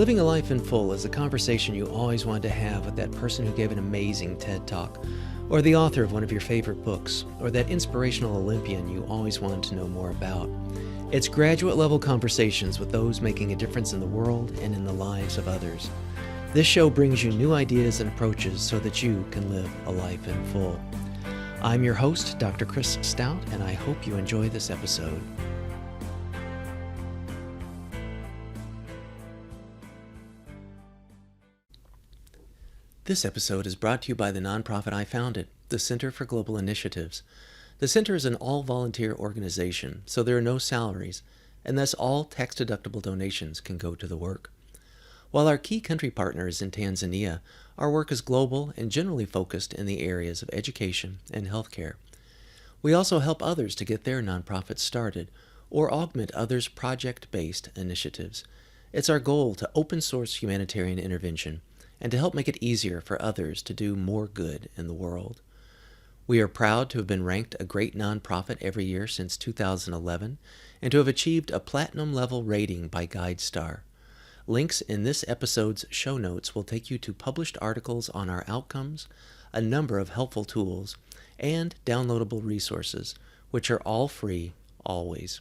Living a life in full is a conversation you always wanted to have with that person who gave an amazing TED Talk, or the author of one of your favorite books, or that inspirational Olympian you always wanted to know more about. It's graduate-level conversations with those making a difference in the world and in the lives of others. This show brings you new ideas and approaches so that you can live a life in full. I'm your host, Dr. Chris Stout, and I hope you enjoy this episode. This episode is brought to you by the nonprofit I founded, the Center for Global Initiatives. The Center is an all-volunteer organization, so there are no salaries, and thus all tax-deductible donations can go to the work. While our key country partner is in Tanzania, our work is global and generally focused in the areas of education and healthcare. We also help others to get their nonprofits started or augment others' project-based initiatives. It's our goal to open-source humanitarian intervention and to help make it easier for others to do more good in the world. We are proud to have been ranked a great nonprofit every year since 2011 and to have achieved a platinum-level rating by GuideStar. Links in this episode's show notes will take you to published articles on our outcomes, a number of helpful tools, and downloadable resources, which are all free, always.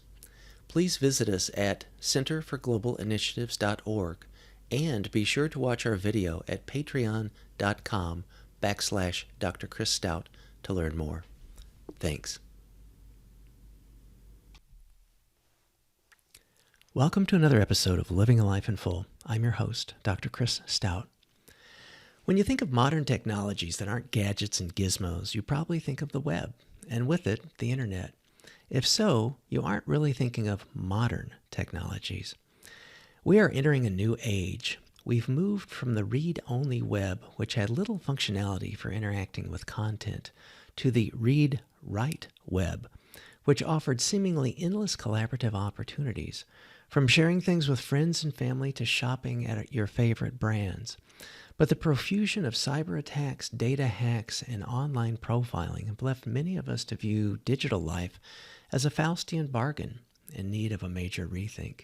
Please visit us at centerforglobalinitiatives.org and be sure to watch our video at patreon.com/Dr. Chris Stout to learn more. Thanks. Welcome to another episode of Living a Life in Full. I'm your host, Dr. Chris Stout. When you think of modern technologies that aren't gadgets and gizmos, you probably think of the web, and with it, the internet. If so, you aren't really thinking of modern technologies. We are entering a new age. We've moved from the read-only web, which had little functionality for interacting with content, to the read-write web, which offered seemingly endless collaborative opportunities, from sharing things with friends and family to shopping at your favorite brands. But the profusion of cyberattacks, data hacks, and online profiling have left many of us to view digital life as a Faustian bargain in need of a major rethink.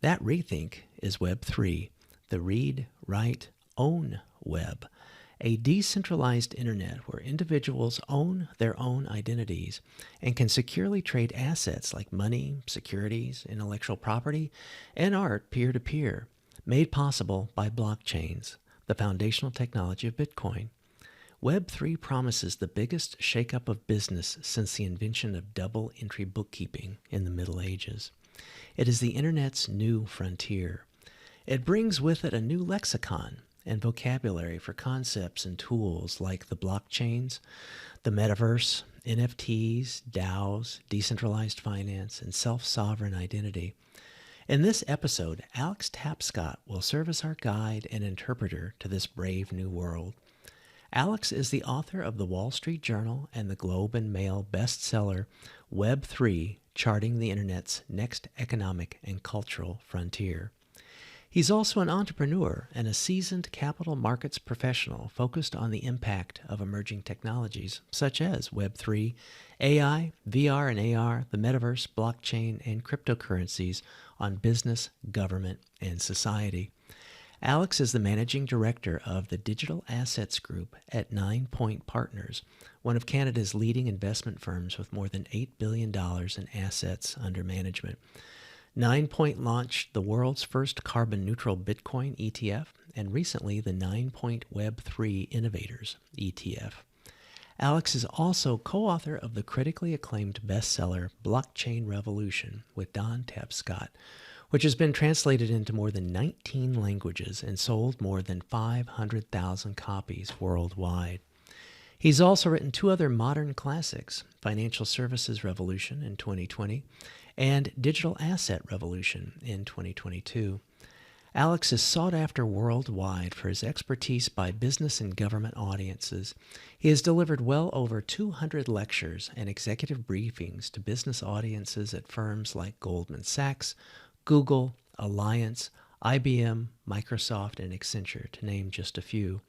That rethink is Web 3, the read, write, own web, a decentralized internet where individuals own their own identities and can securely trade assets like money, securities, intellectual property, and art peer-to-peer, made possible by blockchains, the foundational technology of Bitcoin. Web 3 promises the biggest shakeup of business since the invention of double-entry bookkeeping in the Middle Ages. It is the Internet's new frontier. It brings with it a new lexicon and vocabulary for concepts and tools like the blockchains, the metaverse, NFTs, DAOs, decentralized finance, and self-sovereign identity. In this episode, Alex Tapscott will serve as our guide and interpreter to this brave new world. Alex is the author of the Wall Street Journal and the Globe and Mail bestseller Web 3, Charting the Internet's Next Economic and Cultural Frontier. He's also an entrepreneur and a seasoned capital markets professional focused on the impact of emerging technologies such as Web 3, AI, VR and AR, the metaverse, blockchain, and cryptocurrencies on business, government, and society. Alex is the managing director of the Digital Assets Group at 9 Point Partners, one of Canada's leading investment firms with more than $8 billion in assets under management. 9 Point launched the world's first carbon-neutral Bitcoin ETF and recently the 9 Point Web3 Innovators ETF. Alex is also co-author of the critically acclaimed bestseller Blockchain Revolution with Don Tapscott, which has been translated into more than 19 languages and sold more than 500,000 copies worldwide. He's also written 2 other modern classics, Financial Services Revolution in 2020 and Digital Asset Revolution in 2022. Alex is sought after worldwide for his expertise by business and government audiences. He has delivered well over 200 lectures and executive briefings to business audiences at firms like Goldman Sachs, Google, Alliance, IBM, Microsoft, and Accenture, to name just a few.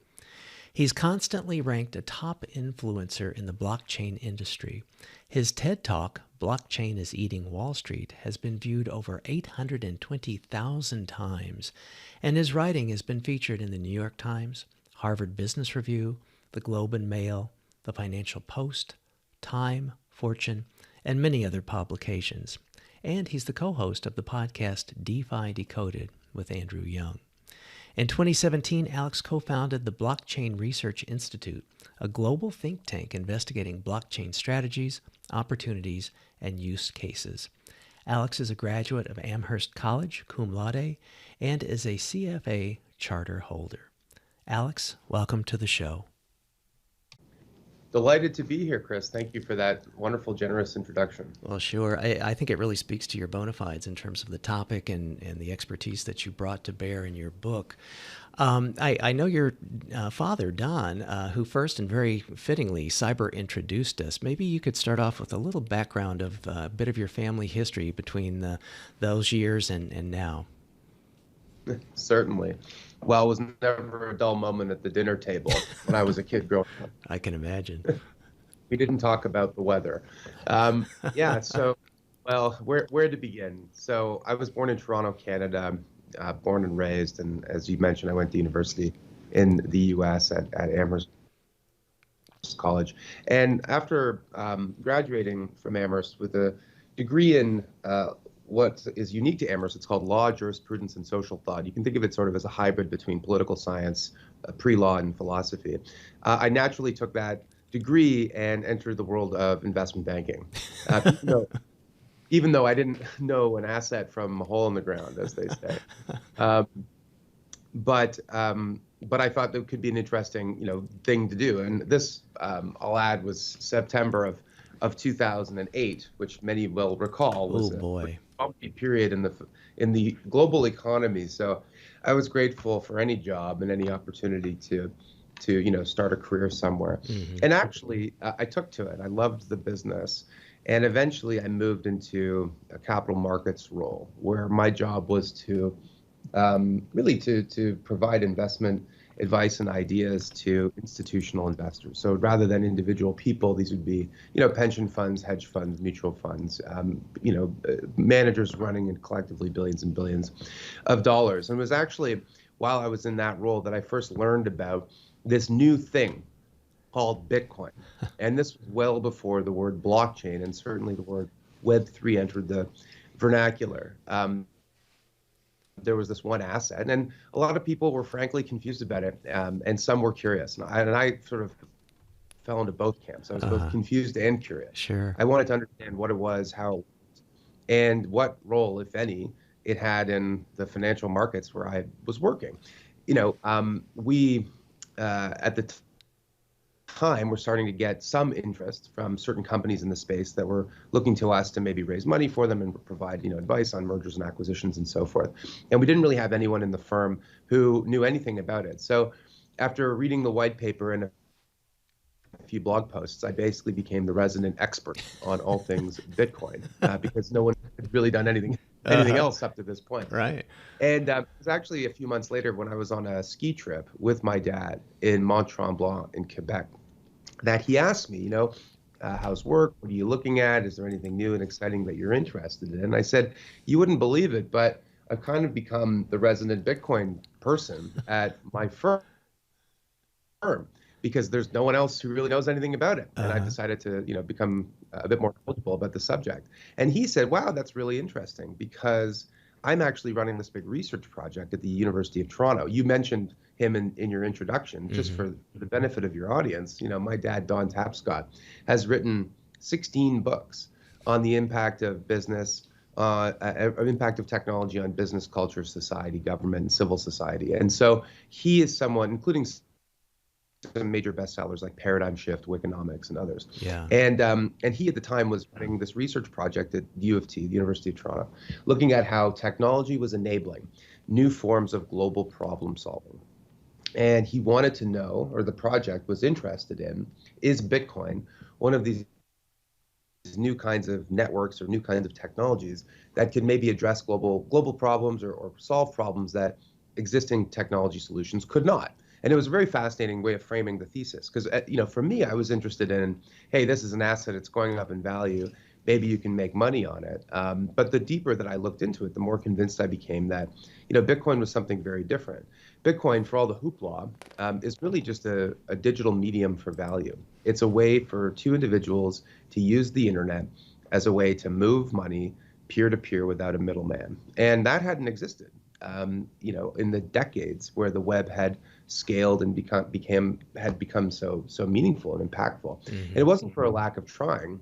He's constantly ranked a top influencer in the blockchain industry. His TED Talk, Blockchain is Eating Wall Street, has been viewed over 820,000 times, and his writing has been featured in the New York Times, Harvard Business Review, the Globe and Mail, the Financial Post, Time, Fortune, and many other publications. And he's the co-host of the podcast DeFi Decoded with Andrew Young. In 2017, Alex co-founded the Blockchain Research Institute, a global think tank investigating blockchain strategies, opportunities, and use cases. Alex is a graduate of Amherst College, cum laude, and is a CFA charter holder. Alex, welcome to the show. Delighted to be here, Chris. Thank you for that wonderful, generous introduction. Well, sure. I think it really speaks to your bona fides in terms of the topic and the expertise that you brought to bear in your book. I know your father, Don, who first and very fittingly cyber introduced us. Maybe you could start off with a little background of a bit of your family history between those years and now. Certainly. Well, it was never a dull moment at the dinner table when I was a kid growing up. I can imagine. We didn't talk about the weather. Where to begin? So I was born in Toronto, Canada, born and raised. And as you mentioned, I went to university in the U.S. at Amherst College. And after graduating from Amherst with a degree in what is unique to Amherst, it's called law, jurisprudence, and social thought. You can think of it sort of as a hybrid between political science, pre-law, and philosophy. I naturally took that degree and entered the world of investment banking, even though I didn't know an asset from a hole in the ground, as they say. But I thought that could be an interesting, thing to do. And this, I'll add, was September of 2008, which many will recall was a bumpy period in the global economy. So I was grateful for any job and any opportunity to start a career somewhere. Mm-hmm. And actually, I took to it. I loved the business. And eventually I moved into a capital markets role where my job was to really to provide investment advice and ideas to institutional investors. So rather than individual people, these would be, pension funds, hedge funds, mutual funds, managers running in collectively billions and billions of dollars. And it was actually while I was in that role that I first learned about this new thing called Bitcoin. And this was well before the word blockchain and certainly the word Web3 entered the vernacular. There was this one asset, and a lot of people were frankly confused about it, and some were curious. And I sort of fell into both camps. I was both confused and curious. Sure. I wanted to understand what it was, how it worked, and what role, if any, it had in the financial markets where I was working. We at the time we're starting to get some interest from certain companies in the space that were looking to us to maybe raise money for them and provide advice on mergers and acquisitions and so forth. And we didn't really have anyone in the firm who knew anything about it. So after reading the white paper and a few blog posts, I basically became the resident expert on all things Bitcoin because no one had really done anything else up to this point. Right. And it was actually a few months later when I was on a ski trip with my dad in Mont Tremblant in Quebec that he asked me, how's work? What are you looking at? Is there anything new and exciting that you're interested in? And I said, you wouldn't believe it, but I've kind of become the resident Bitcoin person at my firm because there's no one else who really knows anything about it. And I decided to, become a bit more knowledgeable about the subject. And he said, wow, that's really interesting because I'm actually running this big research project at the University of Toronto. You mentioned him in your introduction, just for the benefit of your audience. My dad, Don Tapscott, has written 16 books on the impact of business, impact of technology on business, culture, society, government, and civil society. And so he is someone, including some major bestsellers like Paradigm Shift, Wikinomics, and others. Yeah. And he at the time was running this research project at U of T, the University of Toronto, looking at how technology was enabling new forms of global problem solving. And he wanted to know, or the project was interested in, is Bitcoin one of these new kinds of networks or new kinds of technologies that could maybe address global problems or solve problems that existing technology solutions could not. And it was a very fascinating way of framing the thesis because, for me, I was interested in, hey, this is an asset, it's going up in value. Maybe you can make money on it. But the deeper that I looked into it, the more convinced I became that, Bitcoin was something very different. Bitcoin, for all the hoopla, is really just a digital medium for value. It's a way for two individuals to use the internet as a way to move money peer-to-peer without a middleman. And that hadn't existed, in the decades where the web had scaled and had become so meaningful and impactful. And it wasn't for a lack of trying.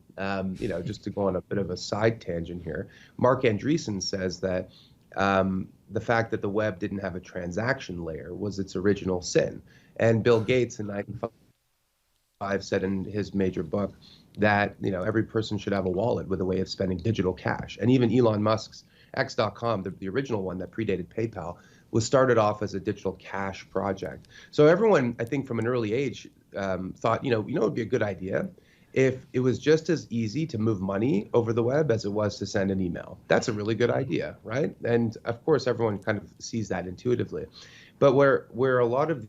Just to go on a bit of a side tangent here, Mark Andreessen says that the fact that the web didn't have a transaction layer was its original sin. And Bill Gates in 1995 said in his major book that every person should have a wallet with a way of spending digital cash. And even Elon Musk's X.com, the original one that predated PayPal, was started off as a digital cash project. So everyone, I think, from an early age, thought, it would be a good idea if it was just as easy to move money over the web as it was to send an email. That's a really good idea, right? And of course, everyone kind of sees that intuitively. But where a lot of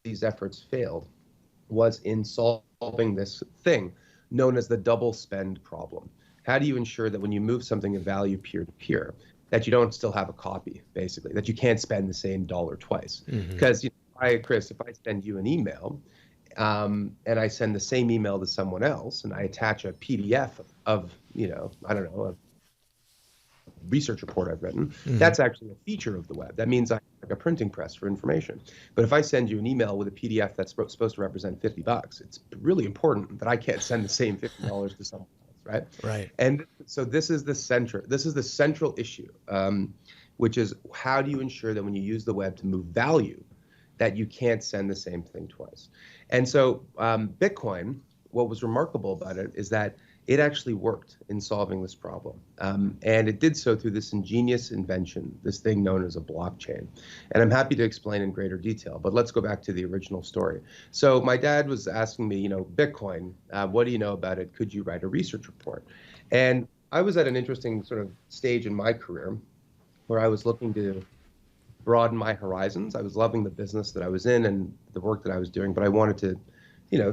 these efforts failed was in solving this thing known as the double spend problem. How do you ensure that when you move something of value peer-to-peer, that you don't still have a copy, basically, that you can't spend the same dollar twice? Because, Chris, if I send you an email, and I send the same email to someone else, and I attach a PDF of, a research report I've written, that's actually a feature of the web. That means I have like a printing press for information. But if I send you an email with a PDF that's supposed to represent $50, it's really important that I can't send the same $50 to someone else, right? Right. And so this is the central issue, which is how do you ensure that when you use the web to move value, that you can't send the same thing twice? And so Bitcoin, what was remarkable about it is that it actually worked in solving this problem. And it did so through this ingenious invention, this thing known as a blockchain. And I'm happy to explain in greater detail, but let's go back to the original story. So my dad was asking me, Bitcoin, what do you know about it? Could you write a research report? And I was at an interesting sort of stage in my career where I was looking to broaden my horizons. I was loving the business that I was in and the work that I was doing, but I wanted to,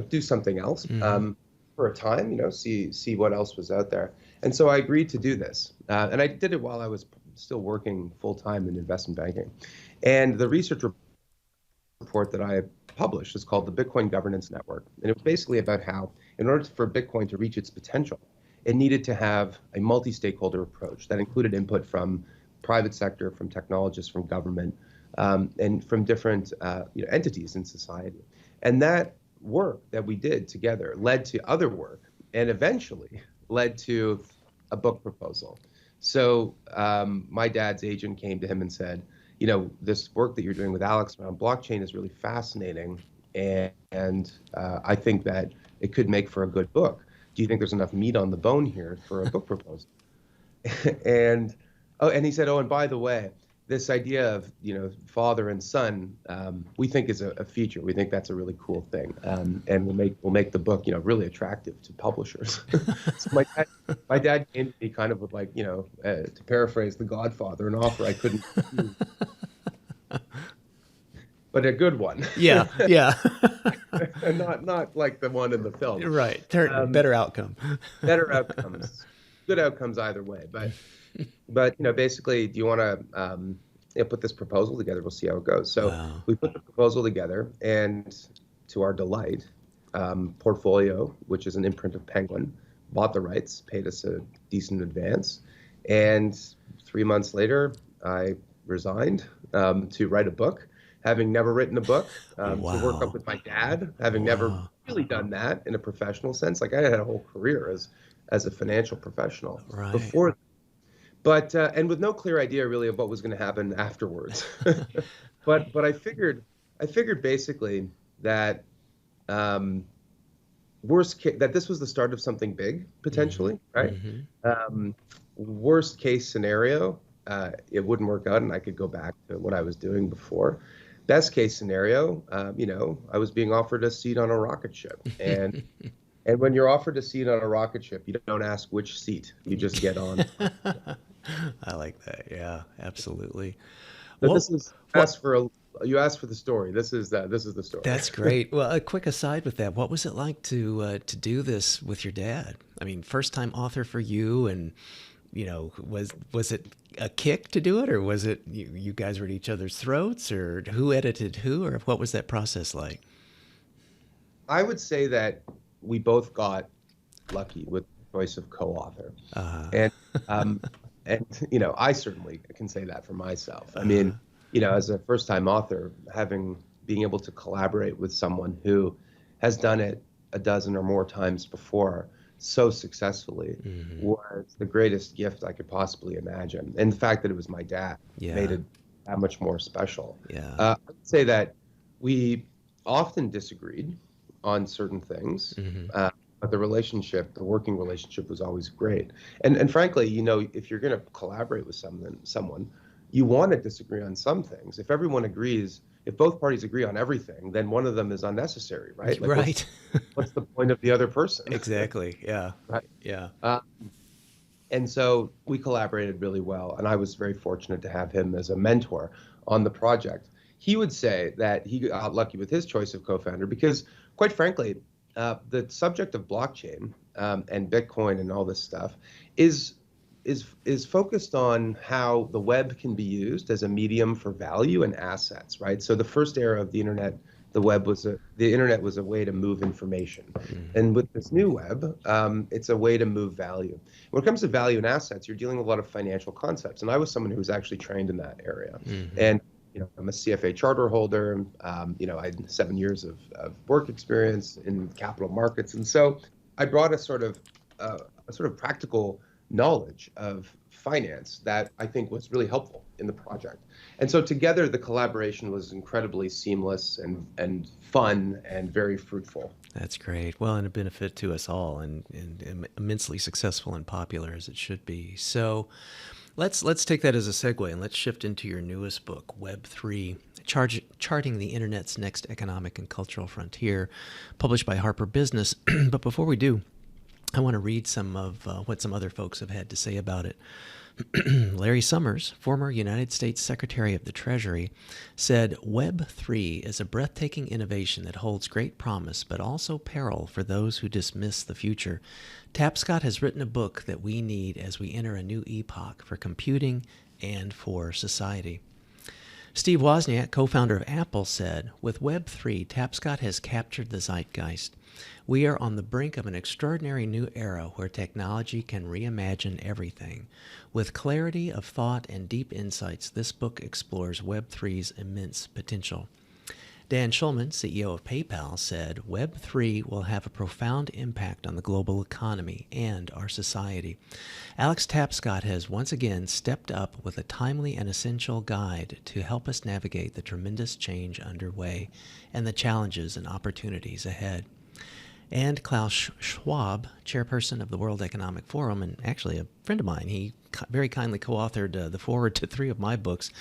do something else for a time, see what else was out there. And so I agreed to do this. And I did it while I was still working full-time in investment banking. And the research report that I published is called the Bitcoin Governance Network. And it was basically about how, in order for Bitcoin to reach its potential, it needed to have a multi-stakeholder approach that included input from private sector, from technologists, from government, and from different entities in society. And that work that we did together led to other work and eventually led to a book proposal. So my dad's agent came to him and said, this work that you're doing with Alex around blockchain is really fascinating, and I think that it could make for a good book. Do you think there's enough meat on the bone here for a book proposal? And he said, and by the way, this idea of father and son, we think is a feature. We think that's a really cool thing, and we'll make the book really attractive to publishers. So my dad came to me kind of with to paraphrase The Godfather, an offer I couldn't refuse, but a good one. Yeah. And not like the one in the film. Right. Better outcome. Better outcomes. Good outcomes either way, but basically, do you want to put this proposal together? We'll see how it goes. So we put the proposal together, and to our delight, Portfolio, which is an imprint of Penguin, bought the rights, paid us a decent advance, and 3 months later, I resigned to write a book, having never written a book, to work up with my dad, having never really done that in a professional sense. Like I had a whole career as a financial professional before. But and with no clear idea really of what was going to happen afterwards. but I figured basically that that this was the start of something big potentially, right? Worst case scenario, it wouldn't work out and I could go back to what I was doing before. Best case scenario, I was being offered a seat on a rocket ship, and when you're offered a seat on a rocket ship, you don't ask which seat, you just get on. I like that. Yeah, absolutely. But Well, this is what? you asked for the story. This is the story. That's great. Well, a quick aside with that, what was it like to do this with your dad? I mean, first time author for you, and was it a kick to do it, or was it you guys were at each other's throats, or who edited who, or what was that process like? I would say that we both got lucky with the choice of co-author, Uh, and um, and I certainly can say that for myself. I uh, mean, as a first-time author, being able to collaborate with someone who has done it a dozen or more times before so successessly hmm. was the greatest gift I could possibly imagine. And the fact that it was my dad made Yeah, it that much more special. yeah. I would say that we often disagreed on certain things. Hmm. But the working relationship was always great. And frankly, if you're going to collaborate with someone, you want to disagree on some things. If both parties agree on everything, then one of them is unnecessary, right? Like Right. what's the point of the other person? Exactly. Yeah. Right. Yeah. Uh, and so we collaborated really well, and I was very fortunate to have him as a mentor on the project. He would say that he got lucky with his choice of co-founder because, quite frankly, the subject of blockchain and Bitcoin and all this stuff is is focused on how the web can be used as a medium for value and assets, right? So the first era of the internet, the internet was a way to move information, Hmm. and with this new web, it's a way to move value. When it comes to value and assets, you're dealing with a lot of financial concepts, and I was someone who was actually trained in that area, Hmm. and I'm a CFA charter holder. I had 7 years of work experience in capital markets, and so I brought a sort of practical knowledge of finance that I think was really helpful in the project. And so together, the collaboration was incredibly seamless and fun and very fruitful. That's great. Well, and a benefit to us all, and immensely successful and popular as it should be. So, let's take that as a segue, and let's shift into your newest book, Web3, charting the internet's next economic and cultural frontier, published by Harper Business. But before we do, I want to read some of what some other folks have had to say about it. Larry Summers, former United States Secretary of the Treasury, said Web3 is a breathtaking innovation that holds great promise but also peril for those who dismiss the future. Tapscott has written a book that we need as we enter a new epoch for computing and for society. Steve Wozniak, co-founder of Apple, said, with Web3, Tapscott has captured the zeitgeist. We are on the brink of an extraordinary new era where technology can reimagine everything. With clarity of thought and deep insights, this book explores Web3's immense potential. Dan Schulman, CEO of PayPal, said, Web3 will have a profound impact on the global economy and our society. Alex Tapscott has once again stepped up with a timely and essential guide to help us navigate the tremendous change underway and the challenges and opportunities ahead. And Klaus Schwab, chairperson of the World Economic Forum, and actually a friend of mine, he very kindly co-authored the foreword to 3 of my books,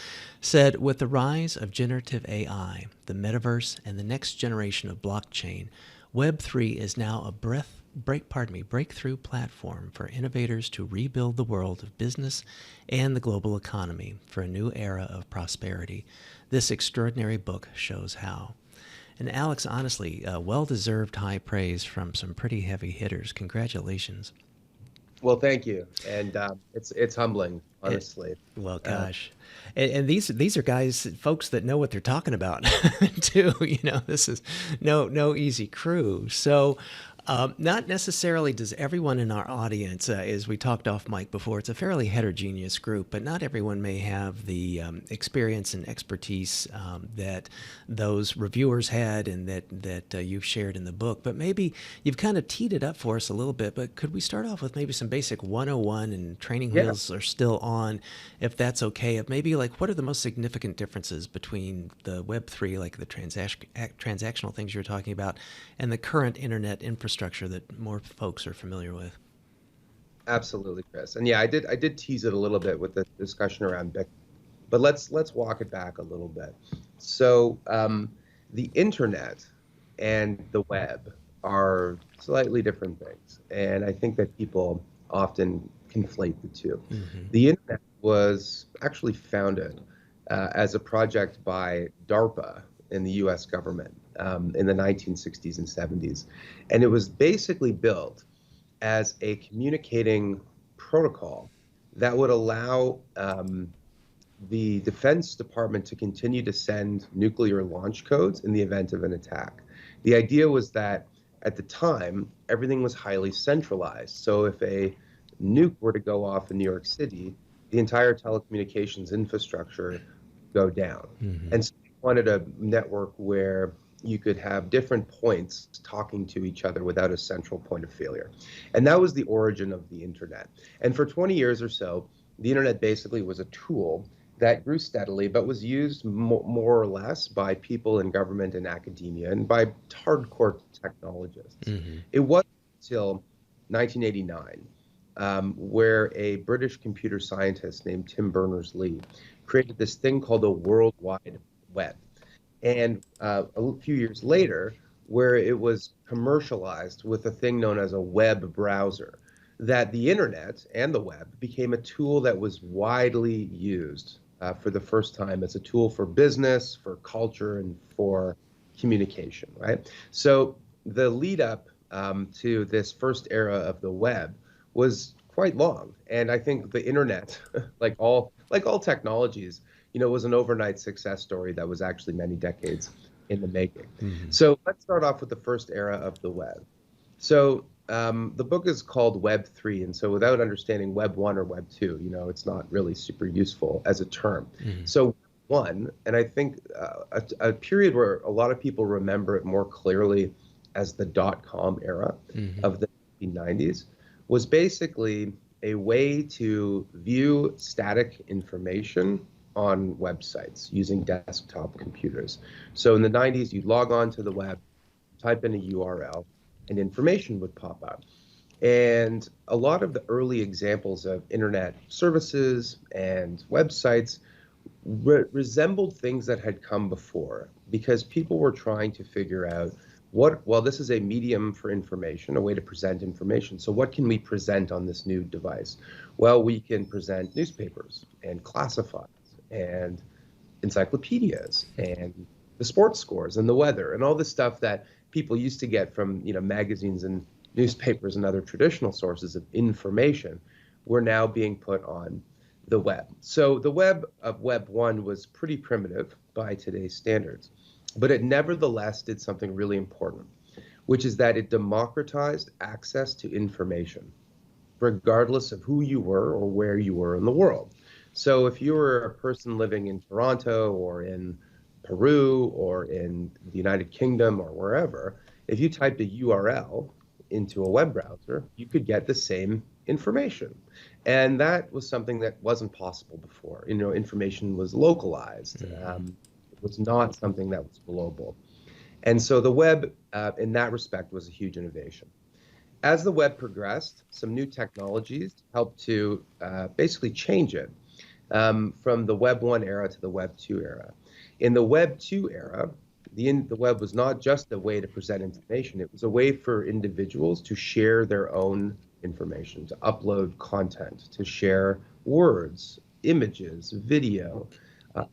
said, with the rise of generative AI, the metaverse, and the next generation of blockchain, Web3 is now a breakthrough platform for innovators to rebuild the world of business and the global economy for a new era of prosperity. This extraordinary book shows how. And Alex, honestly, well-deserved high praise from some pretty heavy hitters. Congratulations. Well, thank you, and it's humbling, It, honestly. well, Uh, gosh, and these are guys, folks that know what they're talking about, too. This is no easy crew. So, not necessarily does everyone in our audience, as we talked off mic before, it's a fairly heterogeneous group, but not everyone may have the experience and expertise that those reviewers had and that you've shared in the book. But maybe you've kind of teed it up for us a little bit, but could we start off with maybe some basic 101, and training yeah. wheels are still on, if that's okay, of maybe like what are the most significant differences between the Web3, like the transactional things you're talking about, and the current internet infrastructure that more folks are familiar with? Absolutely, Chris. And yeah, I did tease it a little bit with the discussion around Bitcoin, but let's walk it back a little bit. So the internet and the web are slightly different things, and I think that people often conflate the two. Mm-hmm. The internet was actually founded as a project by DARPA in the US government in the 1960s and 70s. And it was basically built as a communicating protocol that would allow the Defense Department to continue to send nuclear launch codes in the event of an attack. The idea was that at the time, everything was highly centralized. So if a nuke were to go off in New York City, the entire telecommunications infrastructure would go down. And so we wanted a network where you could have different points talking to each other without a central point of failure. And that was the origin of the internet. And for 20 years or so, the internet basically was a tool that grew steadily, but was used more or less by people in government and academia and by hardcore technologists. It wasn't until 1989 where a British computer scientist named Tim Berners-Lee created this thing called the World Wide Web. And a few years later, where it was commercialized with a thing known as a web browser, that the internet and the web became a tool that was widely used for the first time as a tool for business, for culture, and for communication, right? So the lead up to this first era of the web was quite long. And I think the internet, like all technologies, was an overnight success story that was actually many decades in the making. So let's start off with the first era of the web. So the book is called Web 3, and so without understanding Web 1 or Web 2, it's not really super useful as a term. So one, and I think a period where a lot of people remember it more clearly as the dot-com era of the 1990s, was basically a way to view static information on websites using desktop computers. So in the 90s, you'd log on to the web, type in a URL, and information would pop up. And a lot of the early examples of internet services and websites resembled things that had come before, because people were trying to figure out this is a medium for information, a way to present information. So what can we present on this new device? Well, we can present newspapers and classifieds and encyclopedias and the sports scores and the weather and all the stuff that people used to get from magazines and newspapers and other traditional sources of information were now being put on the web. So the web of Web 1 was pretty primitive by today's standards, but it nevertheless did something really important, which is that it democratized access to information, regardless of who you were or where you were in the world. So if you were a person living in Toronto or in Peru or in the United Kingdom or wherever, if you typed a URL into a web browser, you could get the same information. And that was something that wasn't possible before. Information was localized. It was not something that was global. And so the web, in that respect, was a huge innovation. As the web progressed, some new technologies helped to basically change it from the Web 1 era to the Web 2 era. In the Web 2 era, the web was not just a way to present information. It was a way for individuals to share their own information, to upload content, to share words, images, video,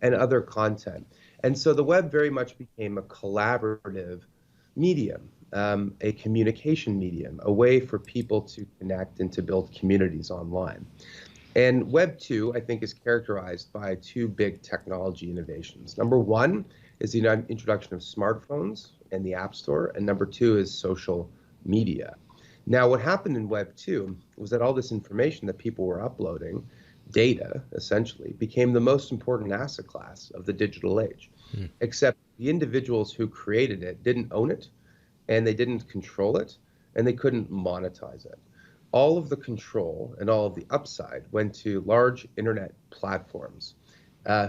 and other content. And so the web very much became a collaborative medium, a communication medium, a way for people to connect and to build communities online. And Web 2, I think, is characterized by two big technology innovations. Number one is the introduction of smartphones and the App Store, and number two is social media. Now, what happened in Web 2 was that all this information that people were uploading, data, essentially, became the most important asset class of the digital age. Except the individuals who created it didn't own it, and they didn't control it, and they couldn't monetize it. All of the control and all of the upside went to large internet platforms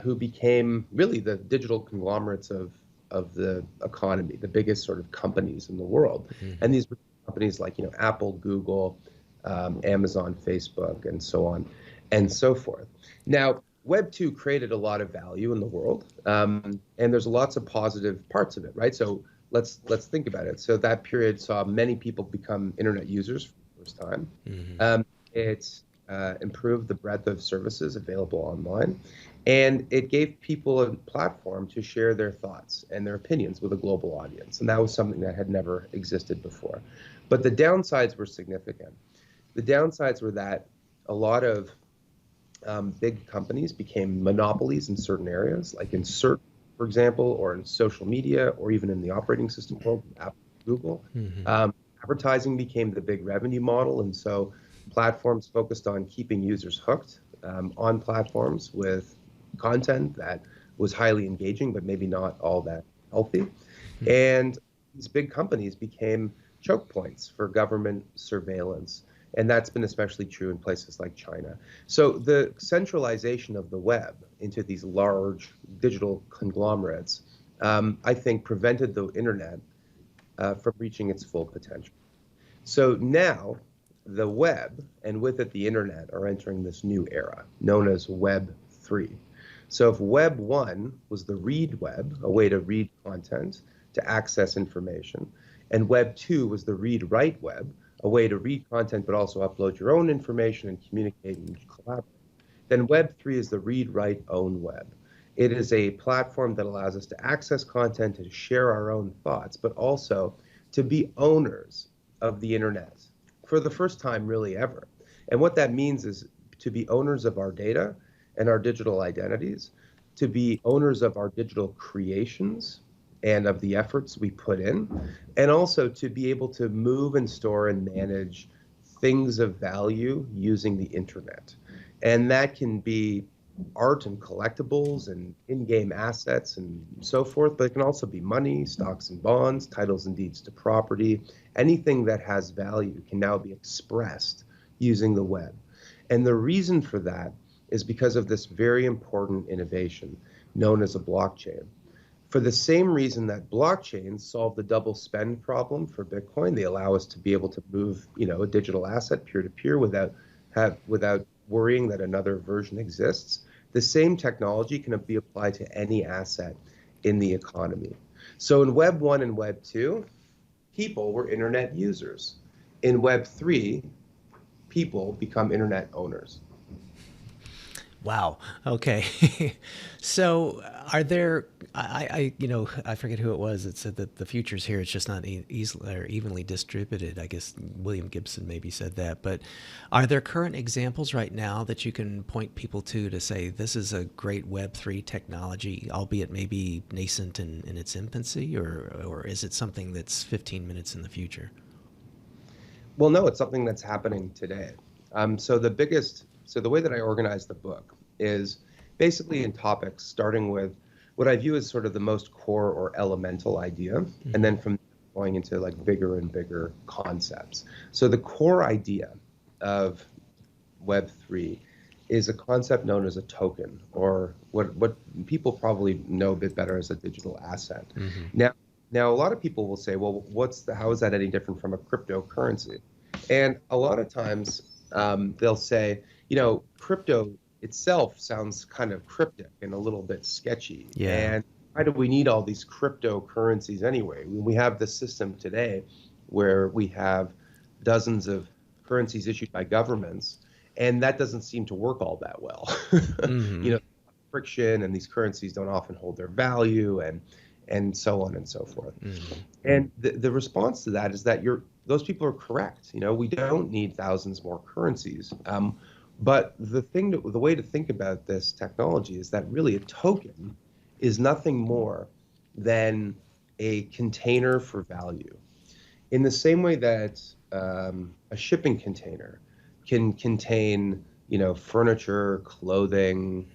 who became really the digital conglomerates of the economy, the biggest sort of companies in the world. And these were companies like Apple, Google, Amazon, Facebook, and so on and so forth. Now, Web 2 created a lot of value in the world, and there's lots of positive parts of it, right? So let's think about it. So that period saw many people become internet users for the first time. It improved the breadth of services available online, and it gave people a platform to share their thoughts and their opinions with a global audience. And that was something that had never existed before. But the downsides were significant. The downsides were that a lot of big companies became monopolies in certain areas, like in search, for example, or in social media, or even in the operating system world, Apple, Google. Advertising became the big revenue model, and so platforms focused on keeping users hooked on platforms with content that was highly engaging, but maybe not all that healthy. And these big companies became choke points for government surveillance. And that's been especially true in places like China. So the centralization of the web into these large digital conglomerates, I think, prevented the internet from reaching its full potential. So now the web, and with it the internet, are entering this new era known as Web 3. So if Web 1 was the read web, a way to read content, to access information, and Web 2 was the read-write web, a way to read content but also upload your own information and communicate and collaborate, then Web 3 is the read-write-own web. It is a platform that allows us to access content, to share our own thoughts, but also to be owners of the internet for the first time really ever. And what that means is to be owners of our data and our digital identities, to be owners of our digital creations and of the efforts we put in, and also to be able to move and store and manage things of value using the internet. And that can be art and collectibles and in-game assets and so forth, but it can also be money, stocks and bonds, titles and deeds to property. Anything that has value can now be expressed using the web. And the reason for that is because of this very important innovation known as a blockchain. For the same reason that blockchains solve the double spend problem for Bitcoin, they allow us to be able to move, a digital asset peer-to-peer without worrying that another version exists. The same technology can be applied to any asset in the economy. So in Web 1 and Web 2, people were internet users. In Web 3, people become internet owners. Wow. Okay. So are there, I forget who it was that said that the future's here. It's just not easily or evenly distributed. I guess William Gibson maybe said that, but are there current examples right now that you can point people to say, this is a great Web3 technology, albeit maybe nascent in its infancy, or is it something that's 15 minutes in the future? Well, no, it's something that's happening today. So the way that I organize the book is basically in topics, starting with what I view as sort of the most core or elemental idea, and then from going into like bigger and bigger concepts. So the core idea of Web3 is a concept known as a token, or what people probably know a bit better as a digital asset. Now a lot of people will say, well, how is that any different from a cryptocurrency? And a lot of times they'll say, crypto itself sounds kind of cryptic and a little bit sketchy. Yeah. And why do we need all these cryptocurrencies anyway? We have this system today where we have dozens of currencies issued by governments, and that doesn't seem to work all that well. Friction, and these currencies don't often hold their value, and so on and so forth. And the response to that is that those people are correct. We don't need thousands more currencies. But the way to think about this technology is that really a token is nothing more than a container for value. In the same way that a shipping container can contain, furniture, clothing,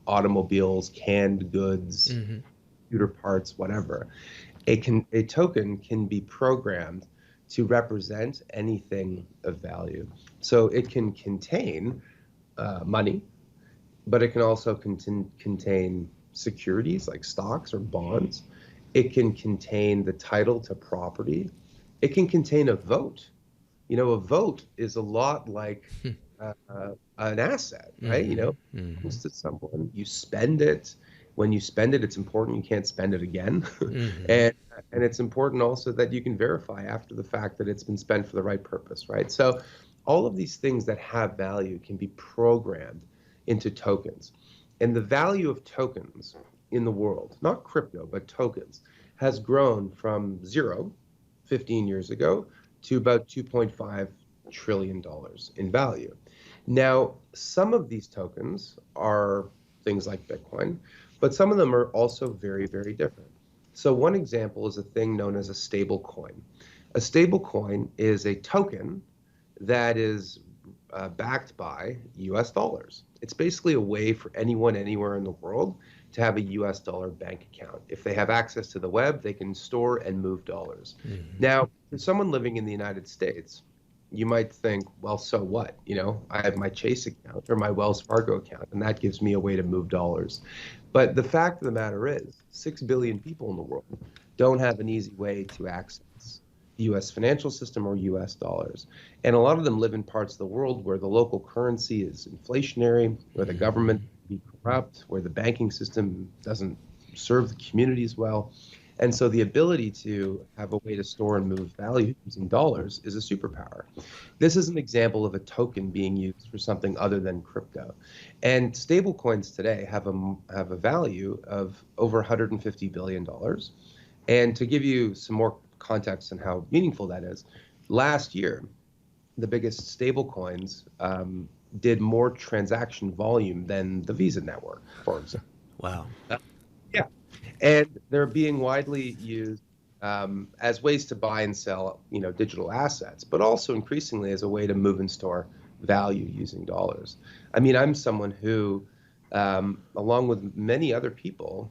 automobiles, canned goods, computer parts, whatever. A token can be programmed to represent anything of value. So it can contain money, but it can also contain securities like stocks or bonds. It can contain the title to property. It can contain a vote. A vote is a lot like an asset, right? Comes to someone, you spend it. When you spend it, it's important you can't spend it again. And it's important also that you can verify after the fact that it's been spent for the right purpose, right? So All of these things that have value can be programmed into tokens. And the value of tokens in the world, not crypto, but tokens, has grown from zero 15 years ago to about $2.5 trillion in value. Now, some of these tokens are things like Bitcoin, but some of them are also very, very different. So one example is a thing known as a stable coin. A stable coin is a token that is backed by US dollars. It's basically a way for anyone anywhere in the world to have a US dollar bank account. If they have access to the web, they can store and move dollars. Mm-hmm. Now, for someone living in the United States, you might think, well, so what? You know, I have my Chase account or my Wells Fargo account, and that gives me a way to move dollars. But the fact of the matter is, 6 billion people in the world don't have an easy way to access the U.S. financial system or U.S. dollars. And a lot of them live in parts of the world where the local currency is inflationary, where the government can be corrupt, where the banking system doesn't serve the communities well. And so the ability to have a way to store and move value using dollars is a superpower. This is an example of a token being used for something other than crypto. And stablecoins today have a value of over $150 billion. And to give you some more context on how meaningful that is, last year, the biggest stablecoins did more transaction volume than the Visa network, for example. Wow. Yeah. And they're being widely used as ways to buy and sell, digital assets, but also increasingly as a way to move and store value using dollars. I mean, I'm someone who, along with many other people,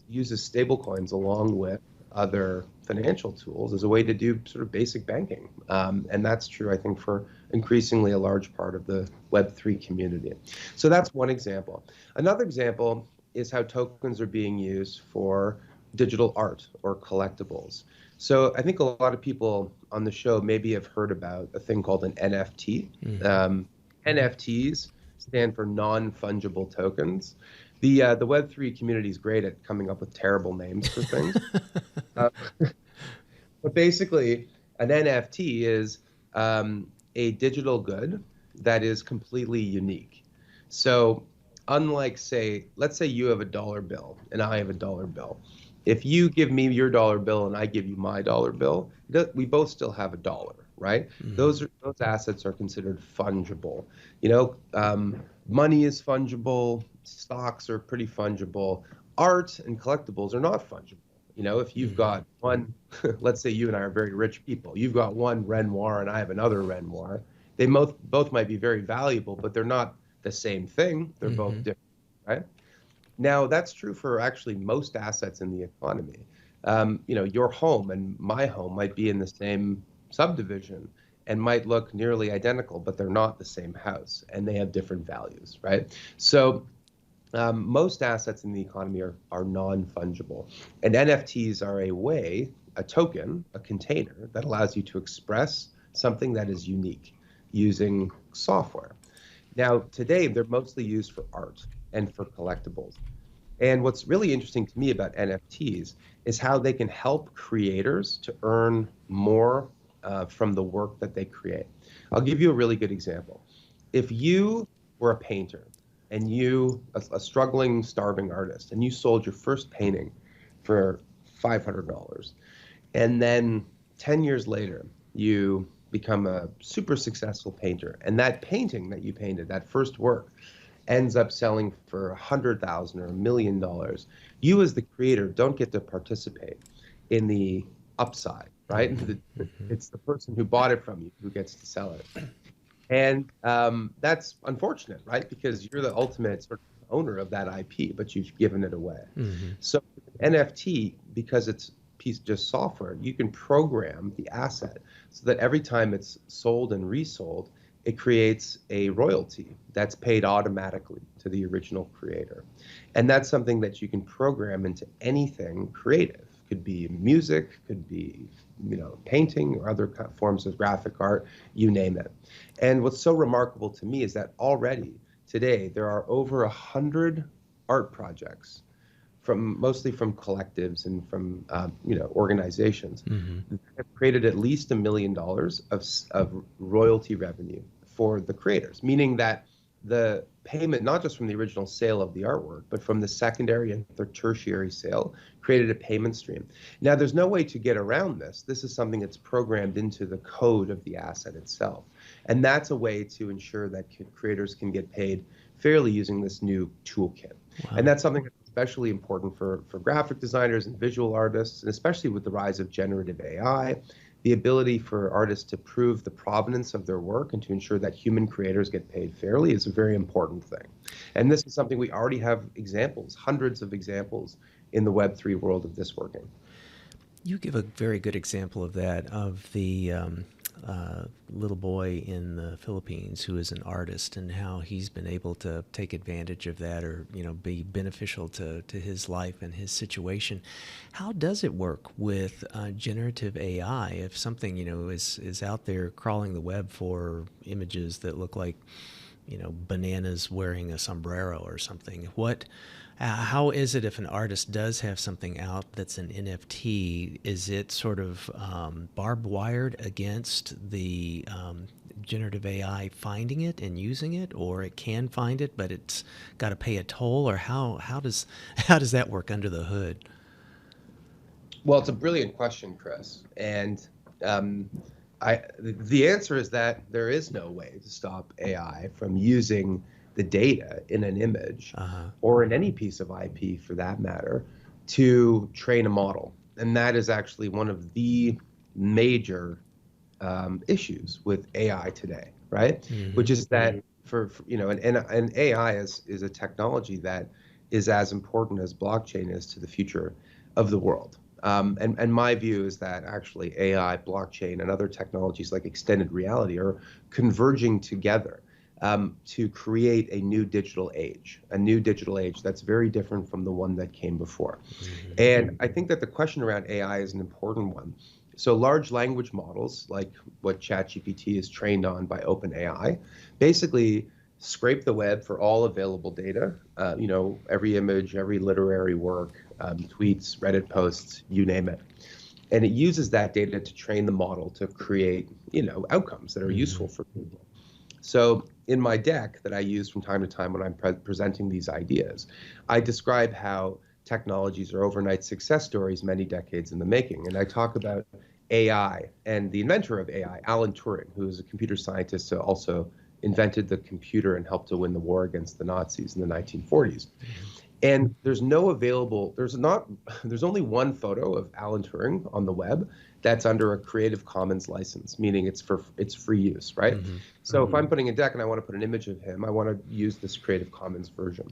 uses stablecoins along with other financial tools as a way to do sort of basic banking. And that's true, I think, for increasingly a large part of the Web3 community. So that's one example. Another example is how tokens are being used for digital art or collectibles. So I think a lot of people on the show maybe have heard about a thing called an NFT. Mm-hmm. NFTs stand for non-fungible tokens. The Web3 community is great at coming up with terrible names for things. But basically, an NFT is a digital good that is completely unique. So unlike, let's say you have a dollar bill and I have a dollar bill. If you give me your dollar bill and I give you my dollar bill, we both still have a dollar, right? Mm-hmm. Those assets are considered fungible. Money is fungible. Stocks are pretty fungible. Art and collectibles are not fungible. If you've got one, let's say you and I are very rich people. You've got one Renoir and I have another Renoir. They both might be very valuable, but they're not the same thing. They're both different, right? Now, that's true for actually most assets in the economy. Your home and my home might be in the same subdivision and might look nearly identical, but they're not the same house and they have different values, right? So most assets in the economy are non-fungible. And NFTs are a token, a container that allows you to express something that is unique using software. Now, today, they're mostly used for art and for collectibles. And what's really interesting to me about NFTs is how they can help creators to earn more from the work that they create. I'll give you a really good example. If you were a painter and a struggling, starving artist, and you sold your first painting for $500, and then 10 years later, you become a super successful painter, and that painting that you painted, that first work, ends up selling for $100,000 or $1 million, you as the creator don't get to participate in the upside, right? It's the person who bought it from you who gets to sell it. And that's unfortunate, right? Because you're the ultimate sort of owner of that IP, but you've given it away. Mm-hmm. So NFT, because it's just software, you can program the asset so that every time it's sold and resold, it creates a royalty that's paid automatically to the original creator. And that's something that you can program into anything creative. Could be music, could be painting or other forms of graphic art, you name it. And what's so remarkable to me is that already today there are over 100 art projects mostly from collectives and from organizations that have created at least $1 million of royalty revenue for the creators, meaning that the payment, not just from the original sale of the artwork, but from the secondary and tertiary sale, created a payment stream. Now, there's no way to get around this. This is something that's programmed into the code of the asset itself. And that's a way to ensure that creators can get paid fairly using this new toolkit. Wow. And that's something that's especially important for graphic designers and visual artists, and especially with the rise of generative AI. The ability for artists to prove the provenance of their work and to ensure that human creators get paid fairly is a very important thing. And this is something we already have examples, hundreds of examples in the Web3 world of this working. You give a very good example of that, of the little boy in the Philippines who is an artist, and how he's been able to take advantage of that, or be beneficial to his life and his situation. How does it work with generative AI? If something is out there crawling the web for images that look like bananas wearing a sombrero or something, how is it if an artist does have something out that's an NFT? Is it sort of barbed wired against the generative AI finding it and using it, or it can find it but it's got to pay a toll, or how does that work under the hood? Well, it's a brilliant question, Chris, and the answer is that there is no way to stop AI from using the data in an image or in any piece of IP for that matter to train a model. And that is actually one of the major issues with AI today, right? Which is that and AI is a technology that is as important as blockchain is to the future of the world. And my view is that actually AI, blockchain, and other technologies like extended reality are converging together to create a new digital age that's very different from the one that came before. And I think that the question around AI is an important one. So large language models, like what ChatGPT is trained on by OpenAI, basically scrape the web for all available data, every image, every literary work, tweets, Reddit posts, you name it. And it uses that data to train the model to create, outcomes that are useful for people. So in my deck that I use from time to time when I'm presenting these ideas, I describe how technologies are overnight success stories many decades in the making. And I talk about AI and the inventor of AI, Alan Turing, who is a computer scientist who also invented the computer and helped to win the war against the Nazis in the 1940s. And there's only one photo of Alan Turing on the web that's under a Creative Commons license, meaning it's free use, right? So if I'm putting a deck and I want to put an image of him, I want to use this Creative Commons version.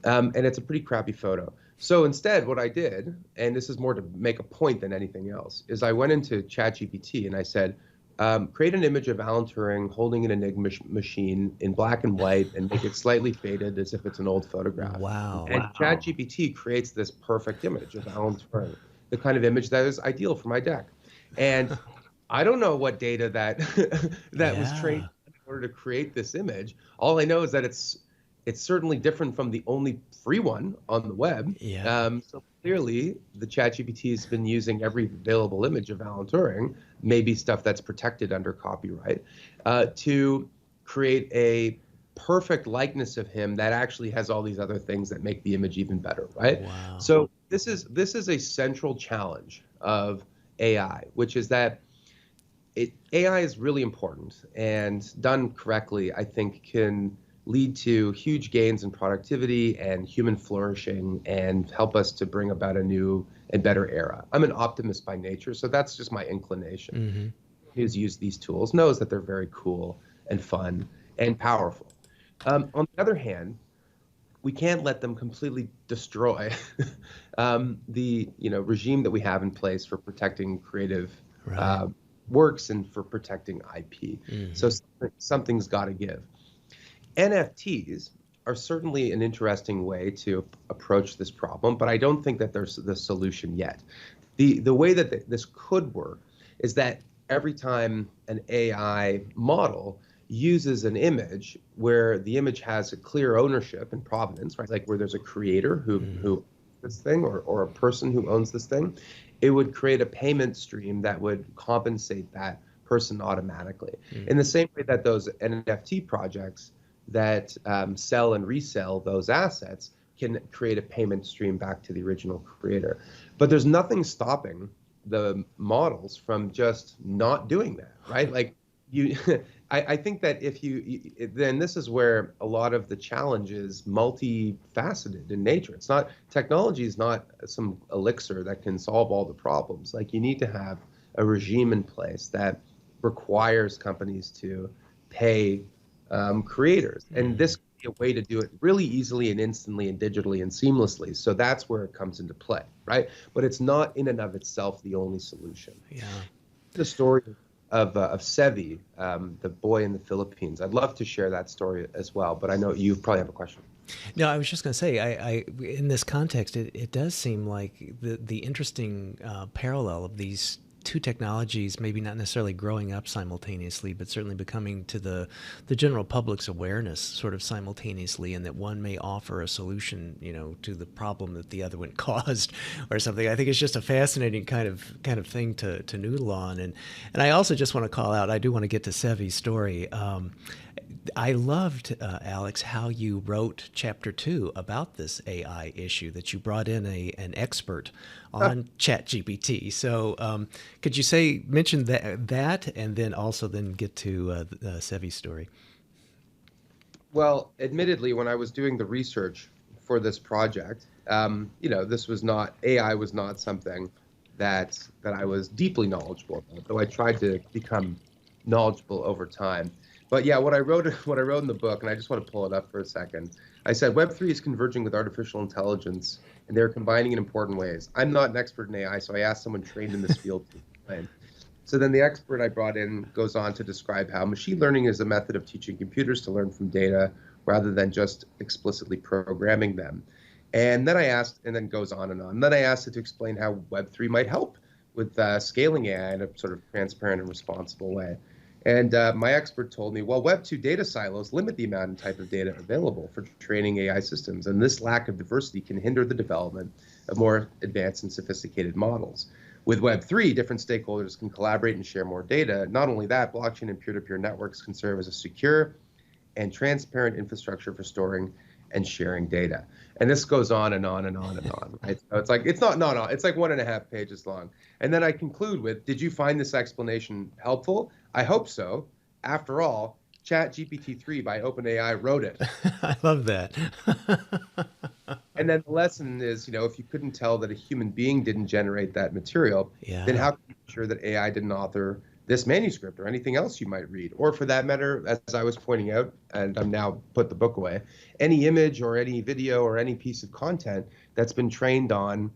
And it's a pretty crappy photo. So instead, what I did, and this is more to make a point than anything else, is I went into ChatGPT and I said, create an image of Alan Turing holding an Enigma machine in black and white and make it slightly faded as if it's an old photograph. Wow. And ChatGPT creates this perfect image of Alan Turing, the kind of image that is ideal for my deck. And I don't know what data that was trained in order to create this image. All I know is that it's certainly different from the only free one on the web. So clearly, the ChatGPT has been using every available image of Alan Turing, maybe stuff that's protected under copyright, to create a perfect likeness of him that actually has all these other things that make the image even better, right? Wow. So this is a central challenge of AI, which is that AI is really important, and done correctly, I think can lead to huge gains in productivity and human flourishing and help us to bring about a new and better era. I'm an optimist by nature, so that's just my inclination. Who's used these tools knows that they're very cool and fun and powerful. On the other hand, we can't let them completely destroy the regime that we have in place for protecting creative works and for protecting IP. So something's got to give. NFTs are certainly an interesting way to approach this problem, but I don't think that there's the solution yet. The way that this could work is that every time an AI model uses an image where the image has a clear ownership and provenance, right? Like where there's a creator who this thing or a person who owns this thing, it would create a payment stream that would compensate that person automatically. In the same way that those NFT projects that sell and resell those assets can create a payment stream back to the original creator. But there's nothing stopping the models from just not doing that, right? Like you, I think that if then this is where a lot of the challenge is multifaceted in nature. It's not, technology is not some elixir that can solve all the problems. Like you need to have a regime in place that requires companies to pay creators. And this could be a way to do it really easily and instantly and digitally and seamlessly. So that's where it comes into play, right? But it's not in and of itself the only solution. Yeah. The story of Sevi, the boy in the Philippines. I'd love to share that story as well, but I know you probably have a question. No, I was just going to say, I in this context, it does seem like the interesting parallel of these two technologies, maybe not necessarily growing up simultaneously, but certainly becoming to the general public's awareness sort of simultaneously, and that one may offer a solution, to the problem that the other one caused or something. I think it's just a fascinating kind of thing to noodle on. And I also just want to call out, I do want to get to Sevi's story. I loved, Alex, how you wrote chapter 2 about this AI issue, that you brought in an expert on ChatGPT. So could you mention that and then also get to Sevi's story? Well, admittedly, when I was doing the research for this project, this was not, AI was not something that I was deeply knowledgeable about, though I tried to become knowledgeable over time. But yeah, what I wrote in the book, and I just want to pull it up for a second. I said Web3 is converging with artificial intelligence, and they're combining in important ways. I'm not an expert in AI, so I asked someone trained in this field to explain. So then the expert I brought in goes on to describe how machine learning is a method of teaching computers to learn from data rather than just explicitly programming them. And then I asked, and then goes on and on. And then I asked it to explain how Web3 might help with scaling AI in a sort of transparent and responsible way. And my expert told me, well, Web 2 data silos limit the amount and type of data available for training AI systems, and this lack of diversity can hinder the development of more advanced and sophisticated models. With Web 3, different stakeholders can collaborate and share more data. Not only that, blockchain and peer-to-peer networks can serve as a secure and transparent infrastructure for storing and sharing data. And this goes on and on and on and on, right? So it's like, it's like 1.5 pages long. And then I conclude with, did you find this explanation helpful? I hope so. After all, ChatGPT 3 by OpenAI wrote it. I love that. And then the lesson is, if you couldn't tell that a human being didn't generate that material, then how can you be sure that AI didn't author this manuscript or anything else you might read? Or for that matter, as I was pointing out, and I'm now put the book away, any image or any video or any piece of content that's been trained on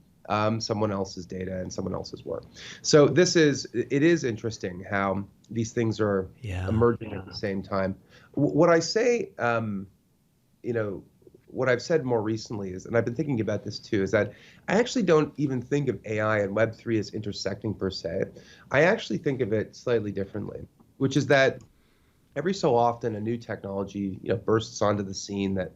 someone else's data and someone else's work. So it is interesting how these things are emerging at the same time. What I say, what I've said more recently is, and I've been thinking about this too, is that I actually don't even think of AI and Web3 as intersecting per se. I actually think of it slightly differently, which is that every so often a new technology bursts onto the scene that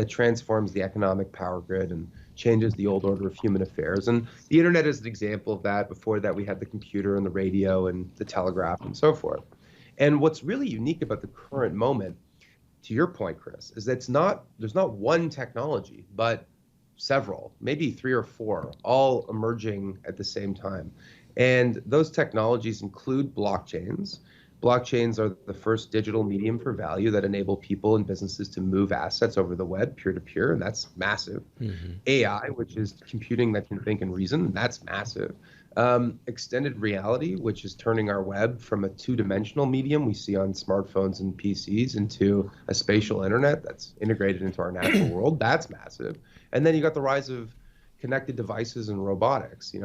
transforms the economic power grid and changes the old order of human affairs. And the internet is an example of that. Before that, we had the computer and the radio and the telegraph and so forth. And what's really unique about the current moment, to your point, Chris, is that there's not one technology, but several, maybe 3 or 4, all emerging at the same time. And those technologies include blockchains. Blockchains are the first digital medium for value that enable people and businesses to move assets over the web peer-to-peer, and that's massive. AI, which is computing that can think and reason, that's massive. Extended reality, which is turning our web from a 2-dimensional medium we see on smartphones and PCs into a spatial internet that's integrated into our natural world, that's massive. And then you got the rise of connected devices and robotics,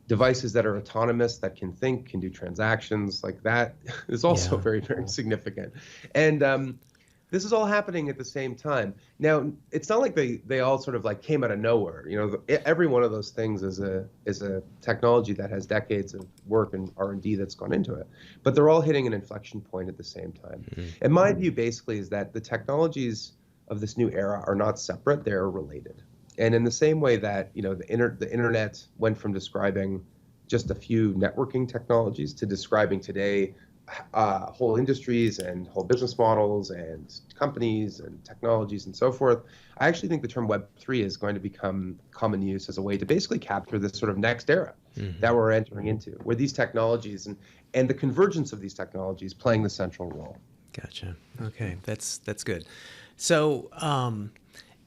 devices that are autonomous, that can think, can do transactions, like that is also very, very significant. And this is all happening at the same time. Now, it's not like they all sort of like came out of nowhere. Every one of those things is a technology that has decades of work and R&D that's gone into it. But they're all hitting an inflection point at the same time. And my view basically is that the technologies of this new era are not separate, they're related. And in the same way that, the internet went from describing just a few networking technologies to describing today whole industries and whole business models and companies and technologies and so forth, I actually think the term Web3 is going to become common use as a way to basically capture this sort of next era that we're entering into, where these technologies and the convergence of these technologies playing the central role. Gotcha. Okay, that's good. So,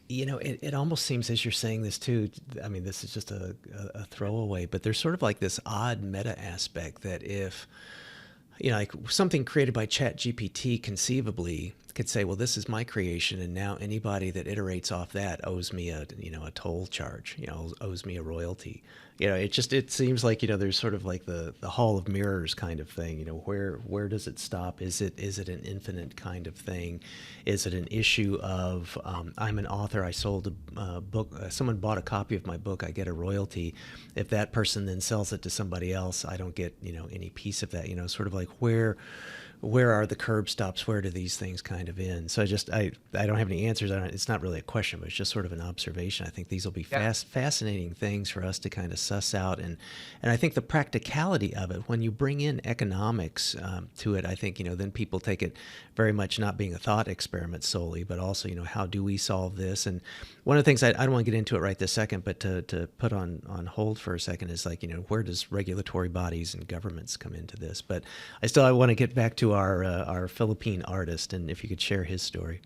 it almost seems, as you're saying this too, I mean, this is just a throwaway, but there's sort of like this odd meta aspect that if, like something created by ChatGPT conceivably could say, well, this is my creation, and now anybody that iterates off that owes me a toll charge, owes me a royalty. It seems like, there's sort of like the hall of mirrors kind of thing. Where does it stop? Is it an infinite kind of thing? Is it an issue of I'm an author, I sold a book, someone bought a copy of my book, I get a royalty. If that person then sells it to somebody else, I don't get any piece of that. Sort of like where are the curb stops? Where do these things kind of end? So I don't have any answers. It's not really a question, but it's just sort of an observation. I think these will be fascinating things for us to kind of suss out. And I think the practicality of it, when you bring in economics to it, I think, then people take it very much not being a thought experiment solely, but also, how do we solve this? And one of the things I don't want to get into it right this second, but to put on hold for a second is like, where does regulatory bodies and governments come into this? But I want to get back to our Philippine artist, and if you could share his story.